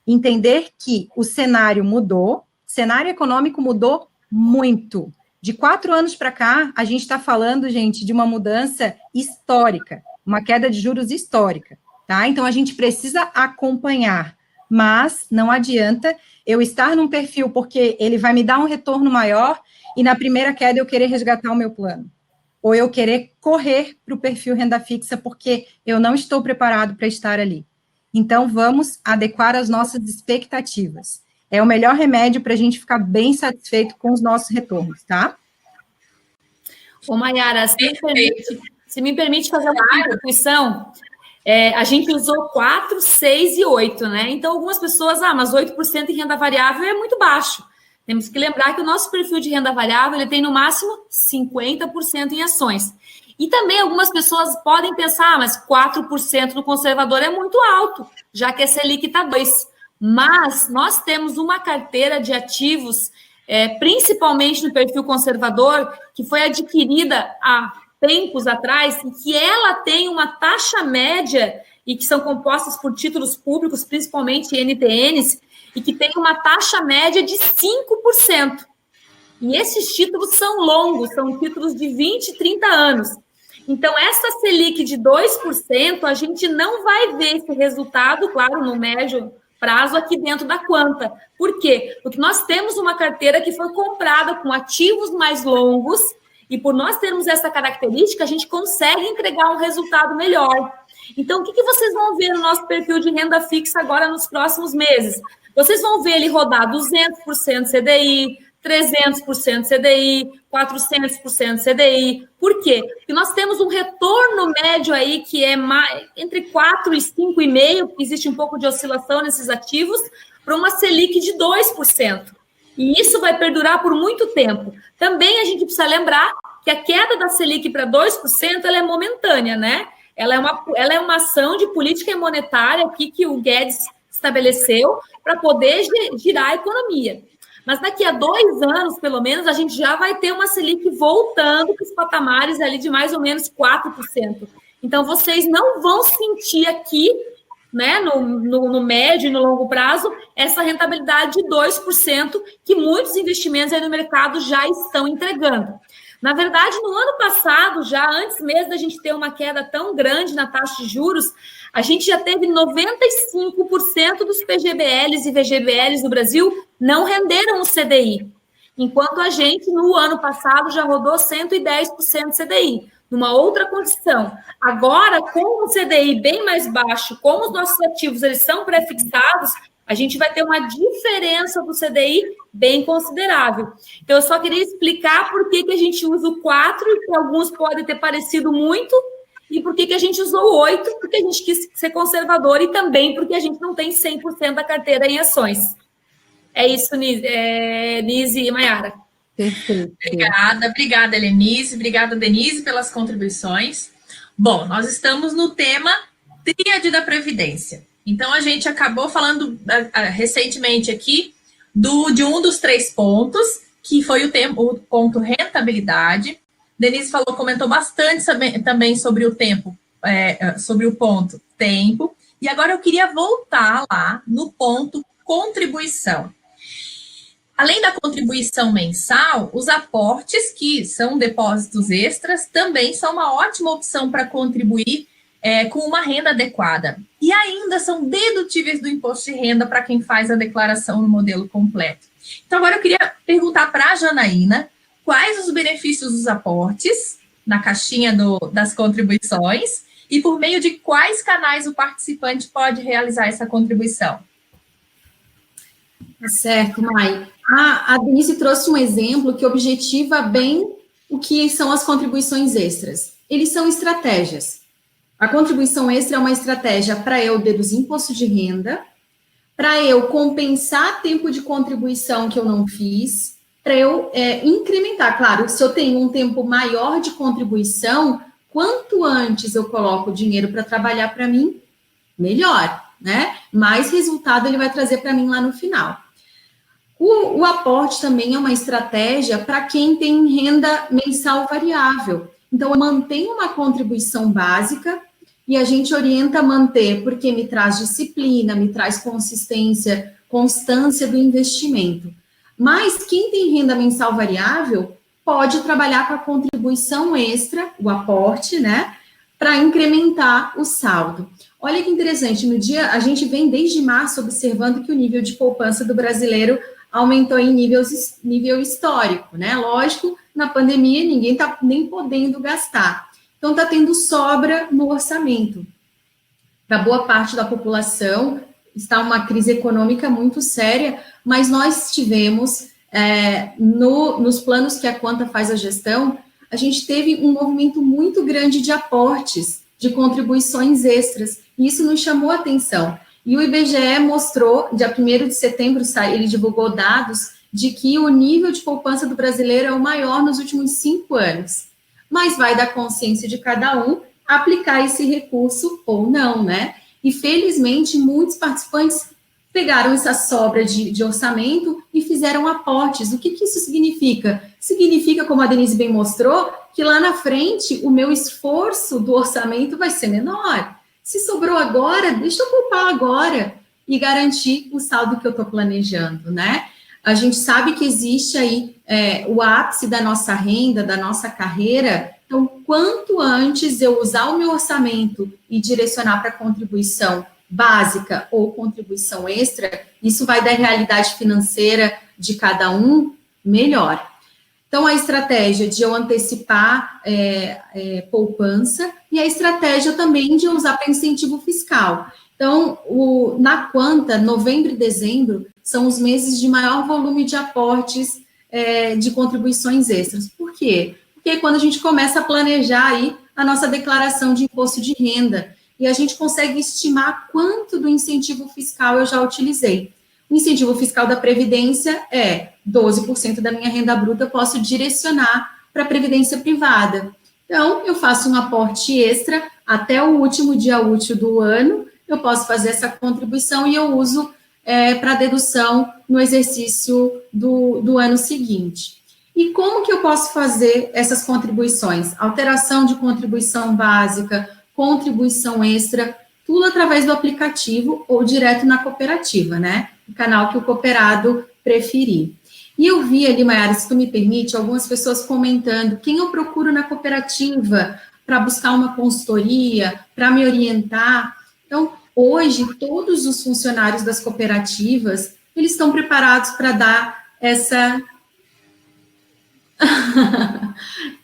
Entender que o cenário mudou, cenário econômico mudou muito. De 4 anos para cá, a gente está falando, gente, de uma mudança histórica, uma queda de juros histórica, tá? Então, a gente precisa acompanhar, mas não adianta eu estar num perfil porque ele vai me dar um retorno maior e na primeira queda eu querer resgatar o meu plano. Ou eu querer correr para o perfil renda fixa porque eu não estou preparado para estar ali. Então, vamos adequar as nossas expectativas. É o melhor remédio para a gente ficar bem satisfeito com os nossos retornos, tá? Ô, Maiara, se me permite fazer uma contribuição, a gente usou 4, 6 e 8, né? Então, algumas pessoas, mas 8% em renda variável é muito baixo. Temos que lembrar que o nosso perfil de renda variável, ele tem no máximo 50% em ações. E também algumas pessoas podem pensar, mas 4% no conservador é muito alto, já que a Selic está 2%. Mas nós temos uma carteira de ativos, principalmente no perfil conservador, que foi adquirida há tempos atrás, e que ela tem uma taxa média, e que são compostas por títulos públicos, principalmente NTNs, e que tem uma taxa média de 5%. E esses títulos são longos, são títulos de 20, 30 anos. Então, essa Selic de 2%, a gente não vai ver esse resultado, claro, no médio prazo aqui dentro da Quanta. Por quê? Porque nós temos uma carteira que foi comprada com ativos mais longos e por nós termos essa característica, a gente consegue entregar um resultado melhor. Então, o que vocês vão ver no nosso perfil de renda fixa agora nos próximos meses? Vocês vão ver ele rodar 200% CDI, 300% CDI, 400% CDI. Por quê? Porque nós temos um retorno médio aí que é entre 4 e 5,5%, porque existe um pouco de oscilação nesses ativos, para uma Selic de 2%. E isso vai perdurar por muito tempo. Também a gente precisa lembrar que a queda da Selic para 2% ela é momentânea, né? Ela é uma ação de política monetária aqui que o Guedes estabeleceu para poder girar a economia. Mas daqui a 2 anos, pelo menos, a gente já vai ter uma Selic voltando para os patamares ali de mais ou menos 4%. Então, vocês não vão sentir aqui, né, no médio e no longo prazo, essa rentabilidade de 2% que muitos investimentos aí no mercado já estão entregando. Na verdade, no ano passado, já antes mesmo da gente ter uma queda tão grande na taxa de juros, a gente já teve 95% dos PGBLs e VGBLs do Brasil não renderam o CDI, enquanto a gente, no ano passado, já rodou 110% CDI, numa outra condição. Agora, com o CDI bem mais baixo, como os nossos ativos eles são pré-fixados, a gente vai ter uma diferença do CDI bem considerável. Então, eu só queria explicar por que a gente usa o 4, que alguns podem ter parecido muito, e por que a gente usou o 8, porque a gente quis ser conservador, e também porque a gente não tem 100% da carteira em ações. É isso, Nise e Maiara. Perfeito. Obrigada, Helenise. Obrigada, Denise, pelas contribuições. Bom, nós estamos no tema Tríade da Previdência. Então, a gente acabou falando recentemente aqui de um dos 3 pontos, que foi o ponto rentabilidade. Denise comentou bastante também sobre o tempo, sobre o ponto tempo. E agora eu queria voltar lá no ponto contribuição. Além da contribuição mensal, os aportes, que são depósitos extras, também são uma ótima opção para contribuir com uma renda adequada. E ainda são dedutíveis do imposto de renda para quem faz a declaração no modelo completo. Então, agora eu queria perguntar para a Janaína quais os benefícios dos aportes na caixinha das contribuições e por meio de quais canais o participante pode realizar essa contribuição. Certo, Mai. A Denise trouxe um exemplo que objetiva bem o que são as contribuições extras. Eles são estratégias. A contribuição extra é uma estratégia para eu deduzir imposto de renda, para eu compensar tempo de contribuição que eu não fiz, para eu incrementar. Claro, se eu tenho um tempo maior de contribuição, quanto antes eu coloco o dinheiro para trabalhar para mim, melhor, né? Mais resultado ele vai trazer para mim lá no final. O aporte também é uma estratégia para quem tem renda mensal variável. Então, eu mantenho uma contribuição básica e a gente orienta a manter, porque me traz disciplina, me traz consistência, constância do investimento. Mas quem tem renda mensal variável pode trabalhar com a contribuição extra, o aporte, né, para incrementar o saldo. Olha que interessante, no dia, a gente vem desde março observando que o nível de poupança do brasileiro aumentou em nível histórico, né? Lógico, na pandemia ninguém está nem podendo gastar. Então, está tendo sobra no orçamento. Para boa parte da população, está uma crise econômica muito séria, mas nós tivemos, nos planos que a Quanta faz a gestão, a gente teve um movimento muito grande de aportes, de contribuições extras, e isso nos chamou a atenção. E o IBGE mostrou, dia 1º de setembro, ele divulgou dados de que o nível de poupança do brasileiro é o maior nos últimos 5 anos. Mas vai da consciência de cada um aplicar esse recurso ou não, né? E, felizmente, muitos participantes pegaram essa sobra de orçamento e fizeram aportes. O que isso significa? Significa, como a Denise bem mostrou, que lá na frente o meu esforço do orçamento vai ser menor. Se sobrou agora, deixa eu poupar agora e garantir o saldo que eu estou planejando, né? A gente sabe que existe aí o ápice da nossa renda, da nossa carreira. Então, quanto antes eu usar o meu orçamento e direcionar para contribuição básica ou contribuição extra, isso vai dar realidade financeira de cada um melhor. Então, a estratégia de eu antecipar poupança e a estratégia também de usar para incentivo fiscal. Então, na Quanta, novembro e dezembro são os meses de maior volume de aportes de contribuições extras. Por quê? Porque quando a gente começa a planejar aí a nossa declaração de imposto de renda, e a gente consegue estimar quanto do incentivo fiscal eu já utilizei. O incentivo fiscal da Previdência é 12% da minha renda bruta, eu posso direcionar para a Previdência privada. Então, eu faço um aporte extra até o último dia útil do ano, eu posso fazer essa contribuição e eu uso para dedução no exercício do ano seguinte. E como que eu posso fazer essas contribuições? Alteração de contribuição básica, contribuição extra, tudo através do aplicativo ou direto na cooperativa, né? O canal que o cooperado preferir. E eu vi ali, Mayara, se tu me permite, algumas pessoas comentando quem eu procuro na cooperativa para buscar uma consultoria, para me orientar. Então, hoje, todos os funcionários das cooperativas, eles estão preparados para dar essa...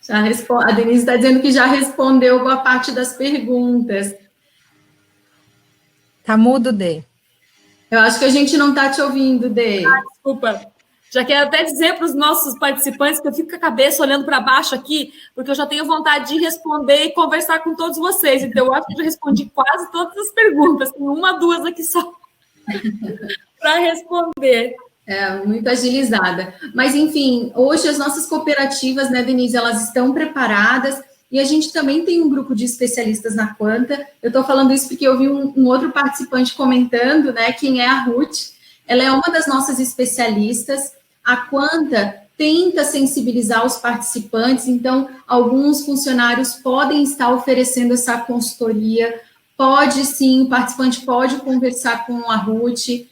A Denise está dizendo que já respondeu boa parte das perguntas. Tá mudo, Dê. Eu acho que a gente não está te ouvindo, Dê. Desculpa. Já quero até dizer para os nossos participantes que eu fico com a cabeça olhando para baixo aqui, porque eu já tenho vontade de responder e conversar com todos vocês. Então, eu acho que eu já respondi quase todas as perguntas. Tem uma, duas aqui só para responder. Muito agilizada. Mas, enfim, hoje as nossas cooperativas, né, Denise, elas estão preparadas e a gente também tem um grupo de especialistas na Quanta. Eu estou falando isso porque eu vi um outro participante comentando, né, quem é a Ruth. Ela é uma das nossas especialistas. A Quanta tenta sensibilizar os participantes, então, alguns funcionários podem estar oferecendo essa consultoria, pode sim, o participante pode conversar com a Ruth,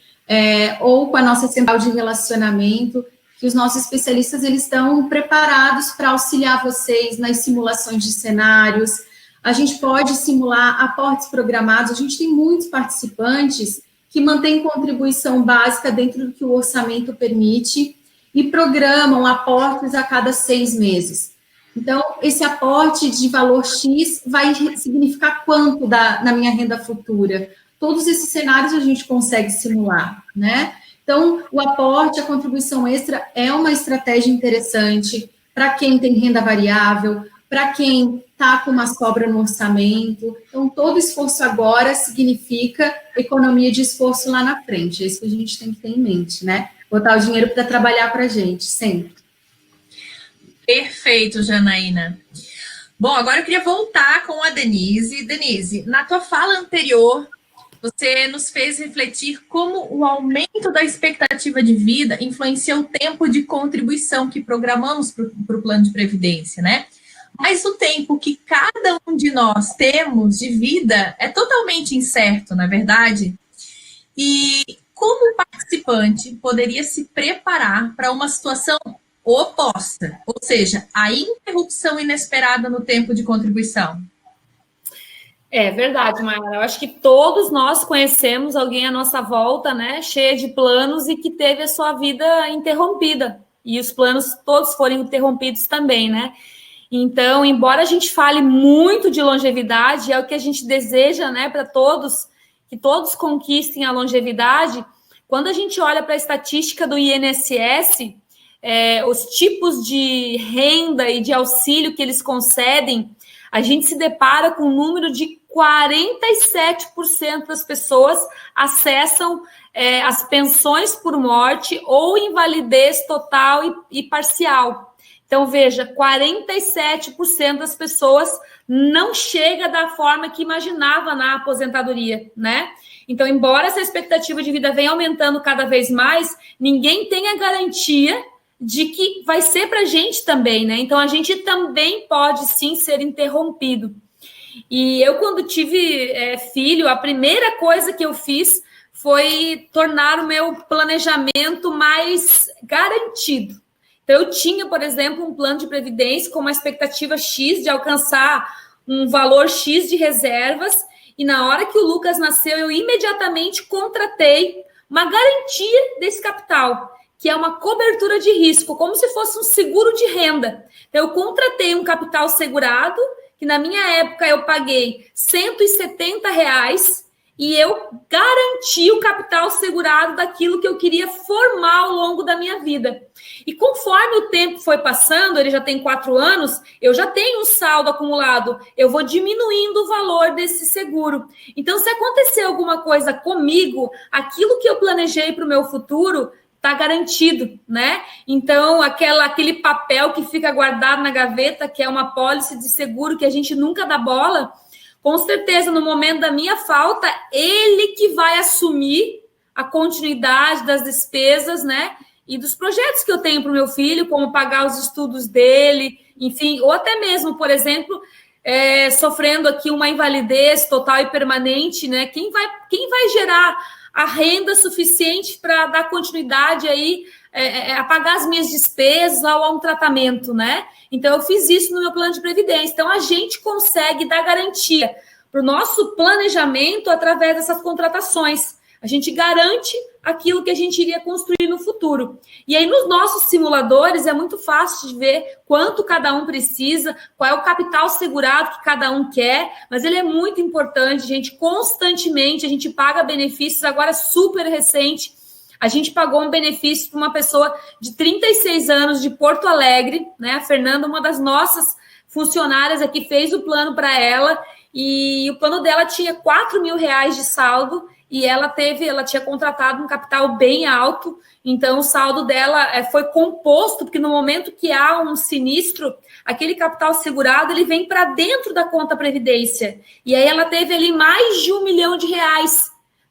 ou com a nossa central de relacionamento, que os nossos especialistas eles estão preparados para auxiliar vocês nas simulações de cenários. A gente pode simular aportes programados, a gente tem muitos participantes que mantêm contribuição básica dentro do que o orçamento permite e programam aportes a cada 6 meses. Então, esse aporte de valor X vai significar quanto na minha renda futura? Todos esses cenários a gente consegue simular, né? Então, o aporte, a contribuição extra é uma estratégia interessante para quem tem renda variável, para quem está com uma sobra no orçamento. Então, todo esforço agora significa economia de esforço lá na frente. É isso que a gente tem que ter em mente, né? Botar o dinheiro para trabalhar para a gente, sempre. Perfeito, Janaína. Bom, agora eu queria voltar com a Denise. Denise, na tua fala anterior, você nos fez refletir como o aumento da expectativa de vida influencia o tempo de contribuição que programamos para o plano de previdência, né? Mas o tempo que cada um de nós temos de vida é totalmente incerto, não é verdade? E como o participante poderia se preparar para uma situação oposta, ou seja, a interrupção inesperada no tempo de contribuição? É verdade, Mayara. Eu acho que todos nós conhecemos alguém à nossa volta, né, cheia de planos e que teve a sua vida interrompida. E os planos todos foram interrompidos também, né? Então, embora a gente fale muito de longevidade, é o que a gente deseja, né, para todos, que todos conquistem a longevidade. Quando a gente olha para a estatística do INSS, os tipos de renda e de auxílio que eles concedem, a gente se depara com um número de 47% das pessoas acessam as pensões por morte ou invalidez total e parcial. Então, veja, 47% das pessoas não chega da forma que imaginava na aposentadoria, né? Então, embora essa expectativa de vida venha aumentando cada vez mais, ninguém tem a garantia de que vai ser para a gente também, né? Então, a gente também pode, sim, ser interrompido. E eu, quando tive filho, a primeira coisa que eu fiz foi tornar o meu planejamento mais garantido. Então, eu tinha, por exemplo, um plano de previdência com uma expectativa X de alcançar um valor X de reservas, e na hora que o Lucas nasceu, eu imediatamente contratei uma garantia desse capital, que é uma cobertura de risco, como se fosse um seguro de renda. Então, eu contratei um capital segurado, que na minha época eu paguei R$170, e eu garanti o capital segurado daquilo que eu queria formar ao longo da minha vida. E conforme o tempo foi passando, ele já tem 4 anos, eu já tenho um saldo acumulado, eu vou diminuindo o valor desse seguro. Então, se acontecer alguma coisa comigo, aquilo que eu planejei para o meu futuro está garantido, né? Então, aquele papel que fica guardado na gaveta, que é uma pólice de seguro que a gente nunca dá bola, com certeza, no momento da minha falta, ele que vai assumir a continuidade das despesas, né? E dos projetos que eu tenho para o meu filho, como pagar os estudos dele, enfim, ou até mesmo, por exemplo, sofrendo aqui uma invalidez total e permanente, né? Quem vai gerar a renda suficiente para dar continuidade aí, a pagar as minhas despesas ou a um tratamento, né? Então, eu fiz isso no meu plano de previdência. Então, a gente consegue dar garantia para o nosso planejamento através dessas contratações. A gente garante aquilo que a gente iria construir no futuro. E aí, nos nossos simuladores, é muito fácil de ver quanto cada um precisa, qual é o capital segurado que cada um quer, mas ele é muito importante, gente. Constantemente, a gente paga benefícios, agora super recente. A gente pagou um benefício para uma pessoa de 36 anos de Porto Alegre, né? A Fernanda, uma das nossas funcionárias aqui, fez o plano para ela, e o plano dela tinha R$4.000 de saldo, e ela tinha contratado um capital bem alto, então o saldo dela foi composto, porque no momento que há um sinistro, aquele capital segurado, ele vem para dentro da conta Previdência, e aí ela teve ali mais de R$1 milhão.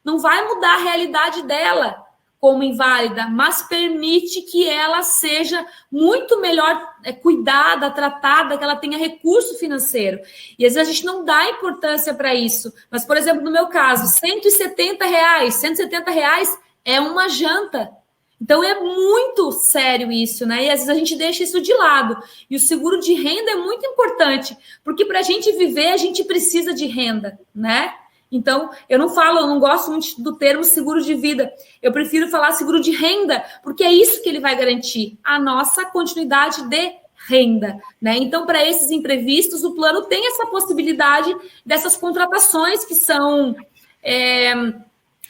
Não vai mudar a realidade dela como inválida, mas permite que ela seja muito melhor cuidada, tratada, que ela tenha recurso financeiro. E às vezes a gente não dá importância para isso. Mas, por exemplo, no meu caso, R$170 é uma janta. Então, é muito sério isso, né? E às vezes a gente deixa isso de lado. E o seguro de renda é muito importante, porque para a gente viver, a gente precisa de renda, né? Então, eu não gosto muito do termo seguro de vida. Eu prefiro falar seguro de renda, porque é isso que ele vai garantir, a nossa continuidade de renda, né? Então, para esses imprevistos, o plano tem essa possibilidade dessas contratações que são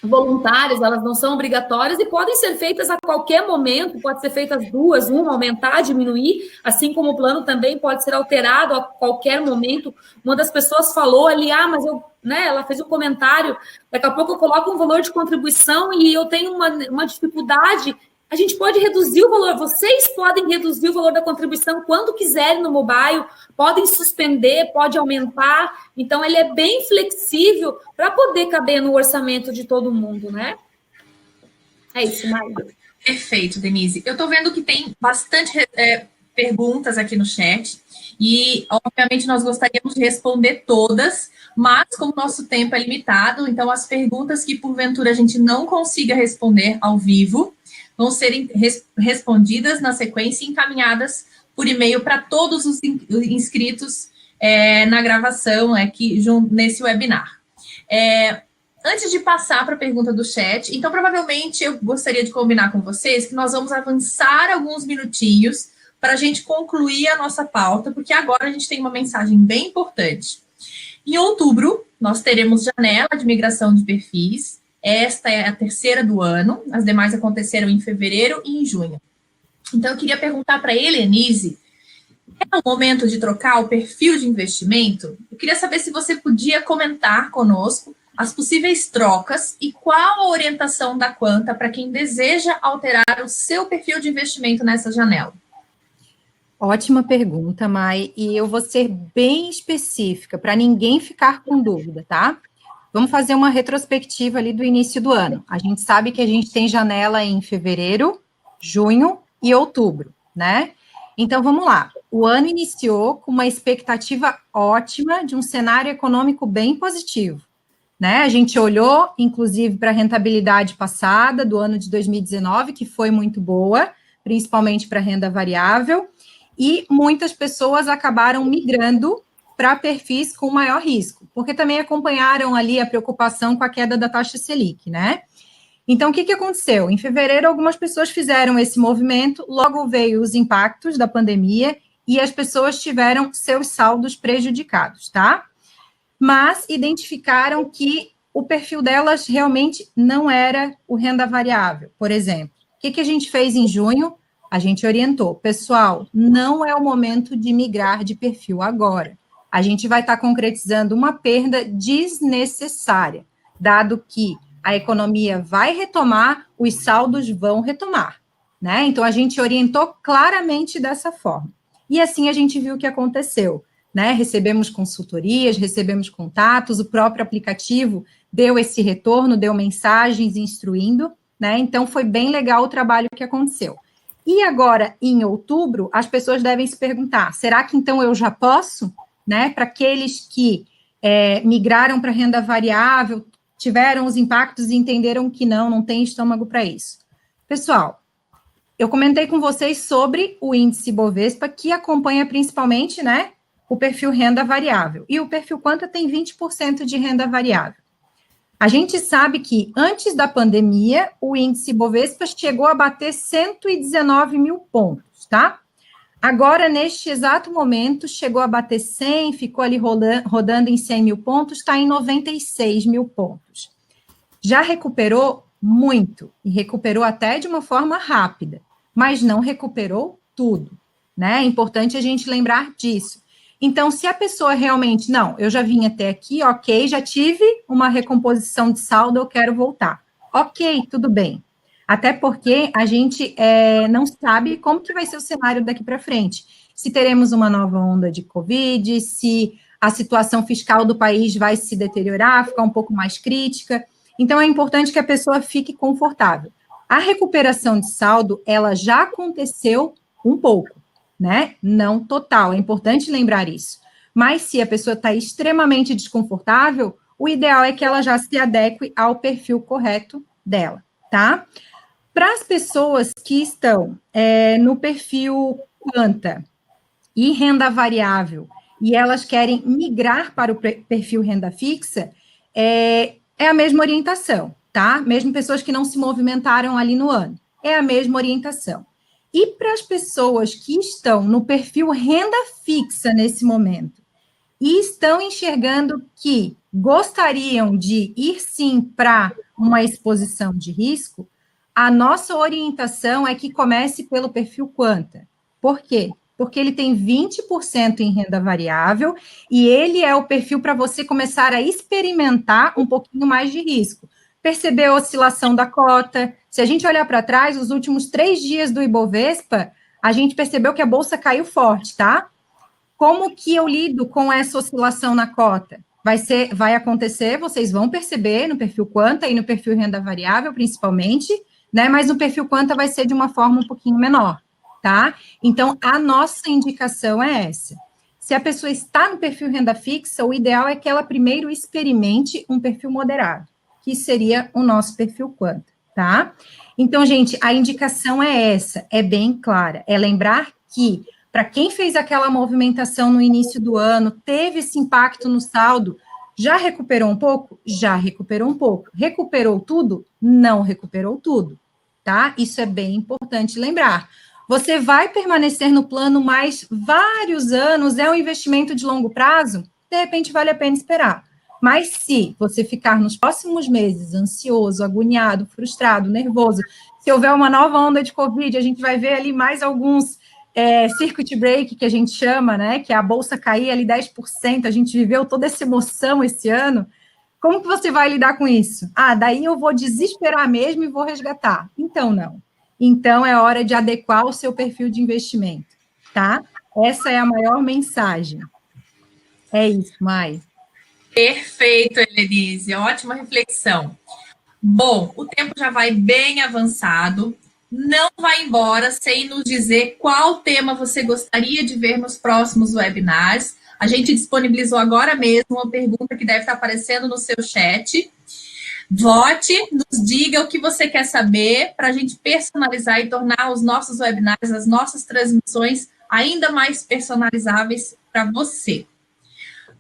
voluntárias, elas não são obrigatórias e podem ser feitas a qualquer momento, pode ser feitas duas, uma aumentar, diminuir, assim como o plano também pode ser alterado a qualquer momento. Uma das pessoas falou ali, mas ela fez um comentário, daqui a pouco eu coloco um valor de contribuição e eu tenho uma dificuldade. A gente pode reduzir o valor, vocês podem reduzir o valor da contribuição quando quiserem no mobile, podem suspender, pode aumentar, então ele é bem flexível para poder caber no orçamento de todo mundo, né? É isso, Maia. Perfeito, Denise. Eu estou vendo que tem bastante perguntas aqui no chat e, obviamente, nós gostaríamos de responder todas, mas como o nosso tempo é limitado, então as perguntas que, porventura, a gente não consiga responder ao vivo, vão ser respondidas na sequência e encaminhadas por e-mail para todos os inscritos na gravação aqui nesse webinar. Antes de passar para a pergunta do chat, então provavelmente eu gostaria de combinar com vocês que nós vamos avançar alguns minutinhos para a gente concluir a nossa pauta, porque agora a gente tem uma mensagem bem importante. Em outubro, nós teremos janela de migração de perfis. Esta é a terceira do ano, as demais aconteceram em fevereiro e em junho. Então, eu queria perguntar para a Helenise, é o momento de trocar o perfil de investimento? Eu queria saber se você podia comentar conosco as possíveis trocas e qual a orientação da Quanta para quem deseja alterar o seu perfil de investimento nessa janela. Ótima pergunta, Mai, e eu vou ser bem específica, para ninguém ficar com dúvida, tá? Vamos fazer uma retrospectiva ali do início do ano. A gente sabe que a gente tem janela em fevereiro, junho e outubro, né? Então, vamos lá. O ano iniciou com uma expectativa ótima de um cenário econômico bem positivo, né? A gente olhou, inclusive, para a rentabilidade passada do ano de 2019, que foi muito boa, principalmente para a renda variável, e muitas pessoas acabaram migrando para perfis com maior risco, porque também acompanharam ali a preocupação com a queda da taxa Selic, né? Então, o que aconteceu? Em fevereiro, algumas pessoas fizeram esse movimento, logo veio os impactos da pandemia e as pessoas tiveram seus saldos prejudicados, tá? Mas identificaram que o perfil delas realmente não era o renda variável, por exemplo. O que a gente fez em junho? A gente orientou, pessoal, não é o momento de migrar de perfil agora. A gente vai estar concretizando uma perda desnecessária, dado que a economia vai retomar, os saldos vão retomar, né? Então, a gente orientou claramente dessa forma. E assim a gente viu o que aconteceu, né? Recebemos consultorias, recebemos contatos, o próprio aplicativo deu esse retorno, deu mensagens instruindo, né? Então, foi bem legal o trabalho que aconteceu. E agora, em outubro, as pessoas devem se perguntar, será que então eu já posso, né? Para aqueles que migraram para renda variável, tiveram os impactos e entenderam que não tem estômago para isso. Pessoal, eu comentei com vocês sobre o índice Bovespa, que acompanha principalmente, né, o perfil renda variável. E o perfil Quanta tem 20% de renda variável. A gente sabe que, antes da pandemia, o índice Bovespa chegou a bater 119 mil pontos, tá? Agora, neste exato momento, chegou a bater 100, ficou ali rodando em 100 mil pontos, está em 96 mil pontos. Já recuperou muito, e recuperou até de uma forma rápida, mas não recuperou tudo, né? É importante a gente lembrar disso. Então, se a pessoa realmente, não, eu já vim até aqui, ok, já tive uma recomposição de saldo, eu quero voltar. Ok, tudo bem. Até porque a gente não sabe como que vai ser o cenário daqui para frente. Se teremos uma nova onda de Covid, se a situação fiscal do país vai se deteriorar, ficar um pouco mais crítica. Então, é importante que a pessoa fique confortável. A recuperação de saldo, ela já aconteceu um pouco, né? Não total, é importante lembrar isso. Mas se a pessoa está extremamente desconfortável, o ideal é que ela já se adeque ao perfil correto dela, tá? Para as pessoas que estão no perfil Quanta e renda variável, e elas querem migrar para o perfil renda fixa, é a mesma orientação, tá? Mesmo pessoas que não se movimentaram ali no ano, é a mesma orientação. E para as pessoas que estão no perfil renda fixa nesse momento, e estão enxergando que gostariam de ir sim para uma exposição de risco, a nossa orientação é que comece pelo perfil Quanta. Por quê? Porque ele tem 20% em renda variável e ele é o perfil para você começar a experimentar um pouquinho mais de risco. Perceber a oscilação da cota. Se a gente olhar para trás, os últimos 3 dias do Ibovespa, a gente percebeu que a bolsa caiu forte, tá? Como que eu lido com essa oscilação na cota? Vai acontecer, vocês vão perceber no perfil Quanta e no perfil renda variável, principalmente, né? Mas no perfil Quanta vai ser de uma forma um pouquinho menor, tá? Então, a nossa indicação é essa. Se a pessoa está no perfil renda fixa, o ideal é que ela primeiro experimente um perfil moderado, que seria o nosso perfil Quanta, tá? Então, gente, a indicação é essa, é bem clara, é lembrar que para quem fez aquela movimentação no início do ano, teve esse impacto no saldo, já recuperou um pouco? Já recuperou um pouco. Recuperou tudo? Não recuperou tudo, tá? Isso é bem importante lembrar. Você vai permanecer no plano mais vários anos, é um investimento de longo prazo? De repente vale a pena esperar. Mas se você ficar nos próximos meses ansioso, agoniado, frustrado, nervoso, se houver uma nova onda de Covid, a gente vai ver ali mais alguns circuit break, que a gente chama, né? Que é a bolsa cair ali 10%, a gente viveu toda essa emoção esse ano. Como que você vai lidar com isso? Ah, daí eu vou desesperar mesmo e vou resgatar. Então, não. Então, é hora de adequar o seu perfil de investimento, tá? Essa é a maior mensagem. É isso, Mai. Perfeito, Helenise. Ótima reflexão. Bom, o tempo já vai bem avançado. Não vai embora sem nos dizer qual tema você gostaria de ver nos próximos webinars. A gente disponibilizou agora mesmo uma pergunta que deve estar aparecendo no seu chat. Vote, nos diga o que você quer saber para a gente personalizar e tornar os nossos webinars, as nossas transmissões ainda mais personalizáveis para você.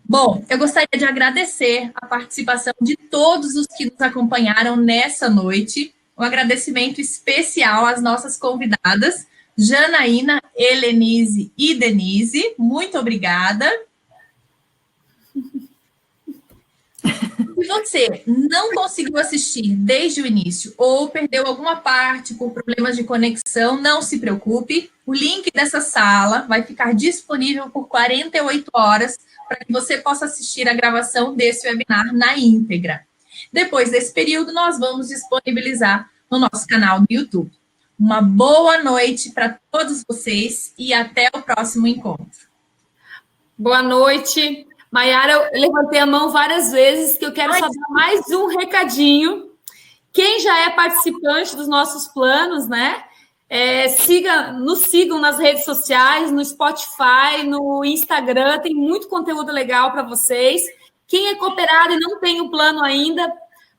Bom, eu gostaria de agradecer a participação de todos os que nos acompanharam nessa noite. Um agradecimento especial às nossas convidadas, Janaína, Helenise e Denise. Muito obrigada. Se você não conseguiu assistir desde o início ou perdeu alguma parte por problemas de conexão, não se preocupe. O link dessa sala vai ficar disponível por 48 horas para que você possa assistir a gravação desse webinar na íntegra. Depois desse período, nós vamos disponibilizar no nosso canal do YouTube. Uma boa noite para todos vocês e até o próximo encontro. Boa noite. Maiara, eu levantei a mão várias vezes, que eu quero só dar mais um recadinho. Quem já é participante dos nossos planos, né? Nos sigam nas redes sociais, no Spotify, no Instagram, tem muito conteúdo legal para vocês. Quem é cooperado e não tem o plano ainda,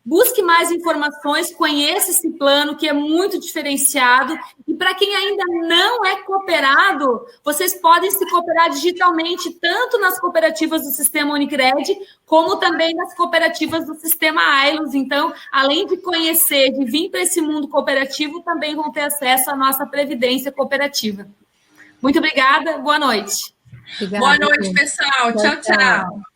busque mais informações, conheça esse plano que é muito diferenciado. E para quem ainda não é cooperado, vocês podem se cooperar digitalmente, tanto nas cooperativas do Sistema Unicred, como também nas cooperativas do Sistema Ailos. Então, além de conhecer, de vir para esse mundo cooperativo, também vão ter acesso à nossa previdência cooperativa. Muito obrigada, boa noite. Obrigada. Boa noite, pessoal. Tchau, tchau.